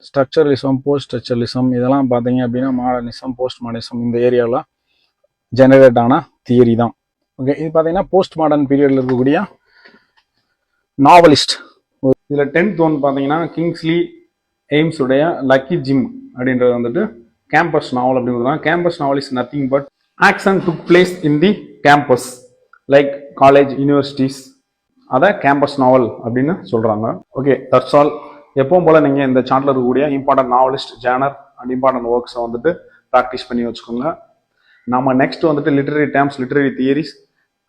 ஸ்ட்ரக்சரலிசம், போஸ்ட் ஸ்ட்ரக்சரலிசம் இதெல்லாம் பார்த்தீங்க அப்படின்னா மாடர்னிசம், போஸ்ட் மாடர்னிசம் இந்த ஏரியாவில் ஜெனரேட் ஆன தியரி தான். ஓகே, இது பார்த்தீங்கன்னா போஸ்ட் மாடர்ன் பீரியட்ல இருக்கக்கூடிய நாவலிஸ்ட். இதில் 10th ஒன் பார்த்தீங்கன்னா கிங்ஸ்லி எய்ம்ஸ் உடைய லக்கி ஜிம் அப்படின்றது வந்துட்டு கேம்பஸ் நாவல் அப்படின்னு சொல்றாங்க. Campus novel is nothing but action took place in the campus like college, universities, அதை கேம்பஸ் நாவல் அப்படின்னு சொல்றாங்க. Okay, that's all. எப்பவும் போல நீங்க இந்த சேனல்ல இருக்கக்கூடிய important novelist, genre and important ஒர்க்ஸை வந்துட்டு ப்ராக்டிஸ் பண்ணி வச்சுக்கோங்க. நம்ம நெக்ஸ்ட் வந்துட்டு literary terms, literary theories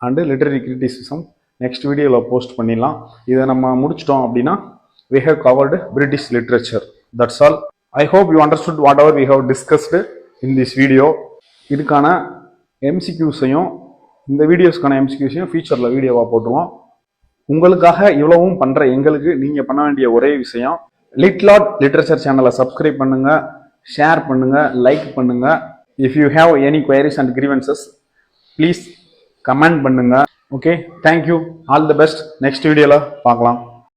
and literary criticism next வீடியோவில் போஸ்ட் பண்ணிடலாம். இதை நம்ம முடிச்சிட்டோம் அப்படின்னா we have covered British literature. That's all. I hope you understood whatever we have discussed in this video. இதுக்கான MCQஸையும் இந்த வீடியோஸ்க்கான MCQஸையும் ஃபியூச்சரில் வீடியோவாக போட்டுருவோம். உங்களுக்காக இவ்வளவும் பண்ற எங்களுக்கு நீங்க பண்ண வேண்டிய ஒரே விஷயம், லிட்லாட் லிட்ரேச்சர் சேனலை சப்ஸ்கிரைப் பண்ணுங்க, ஷேர் பண்ணுங்க, லைக் பண்ணுங்க. If you have any queries and grievances please comment பண்ணுங்க. Okay, thank you, all the best. Next வீடியோவில் பார்க்கலாம்.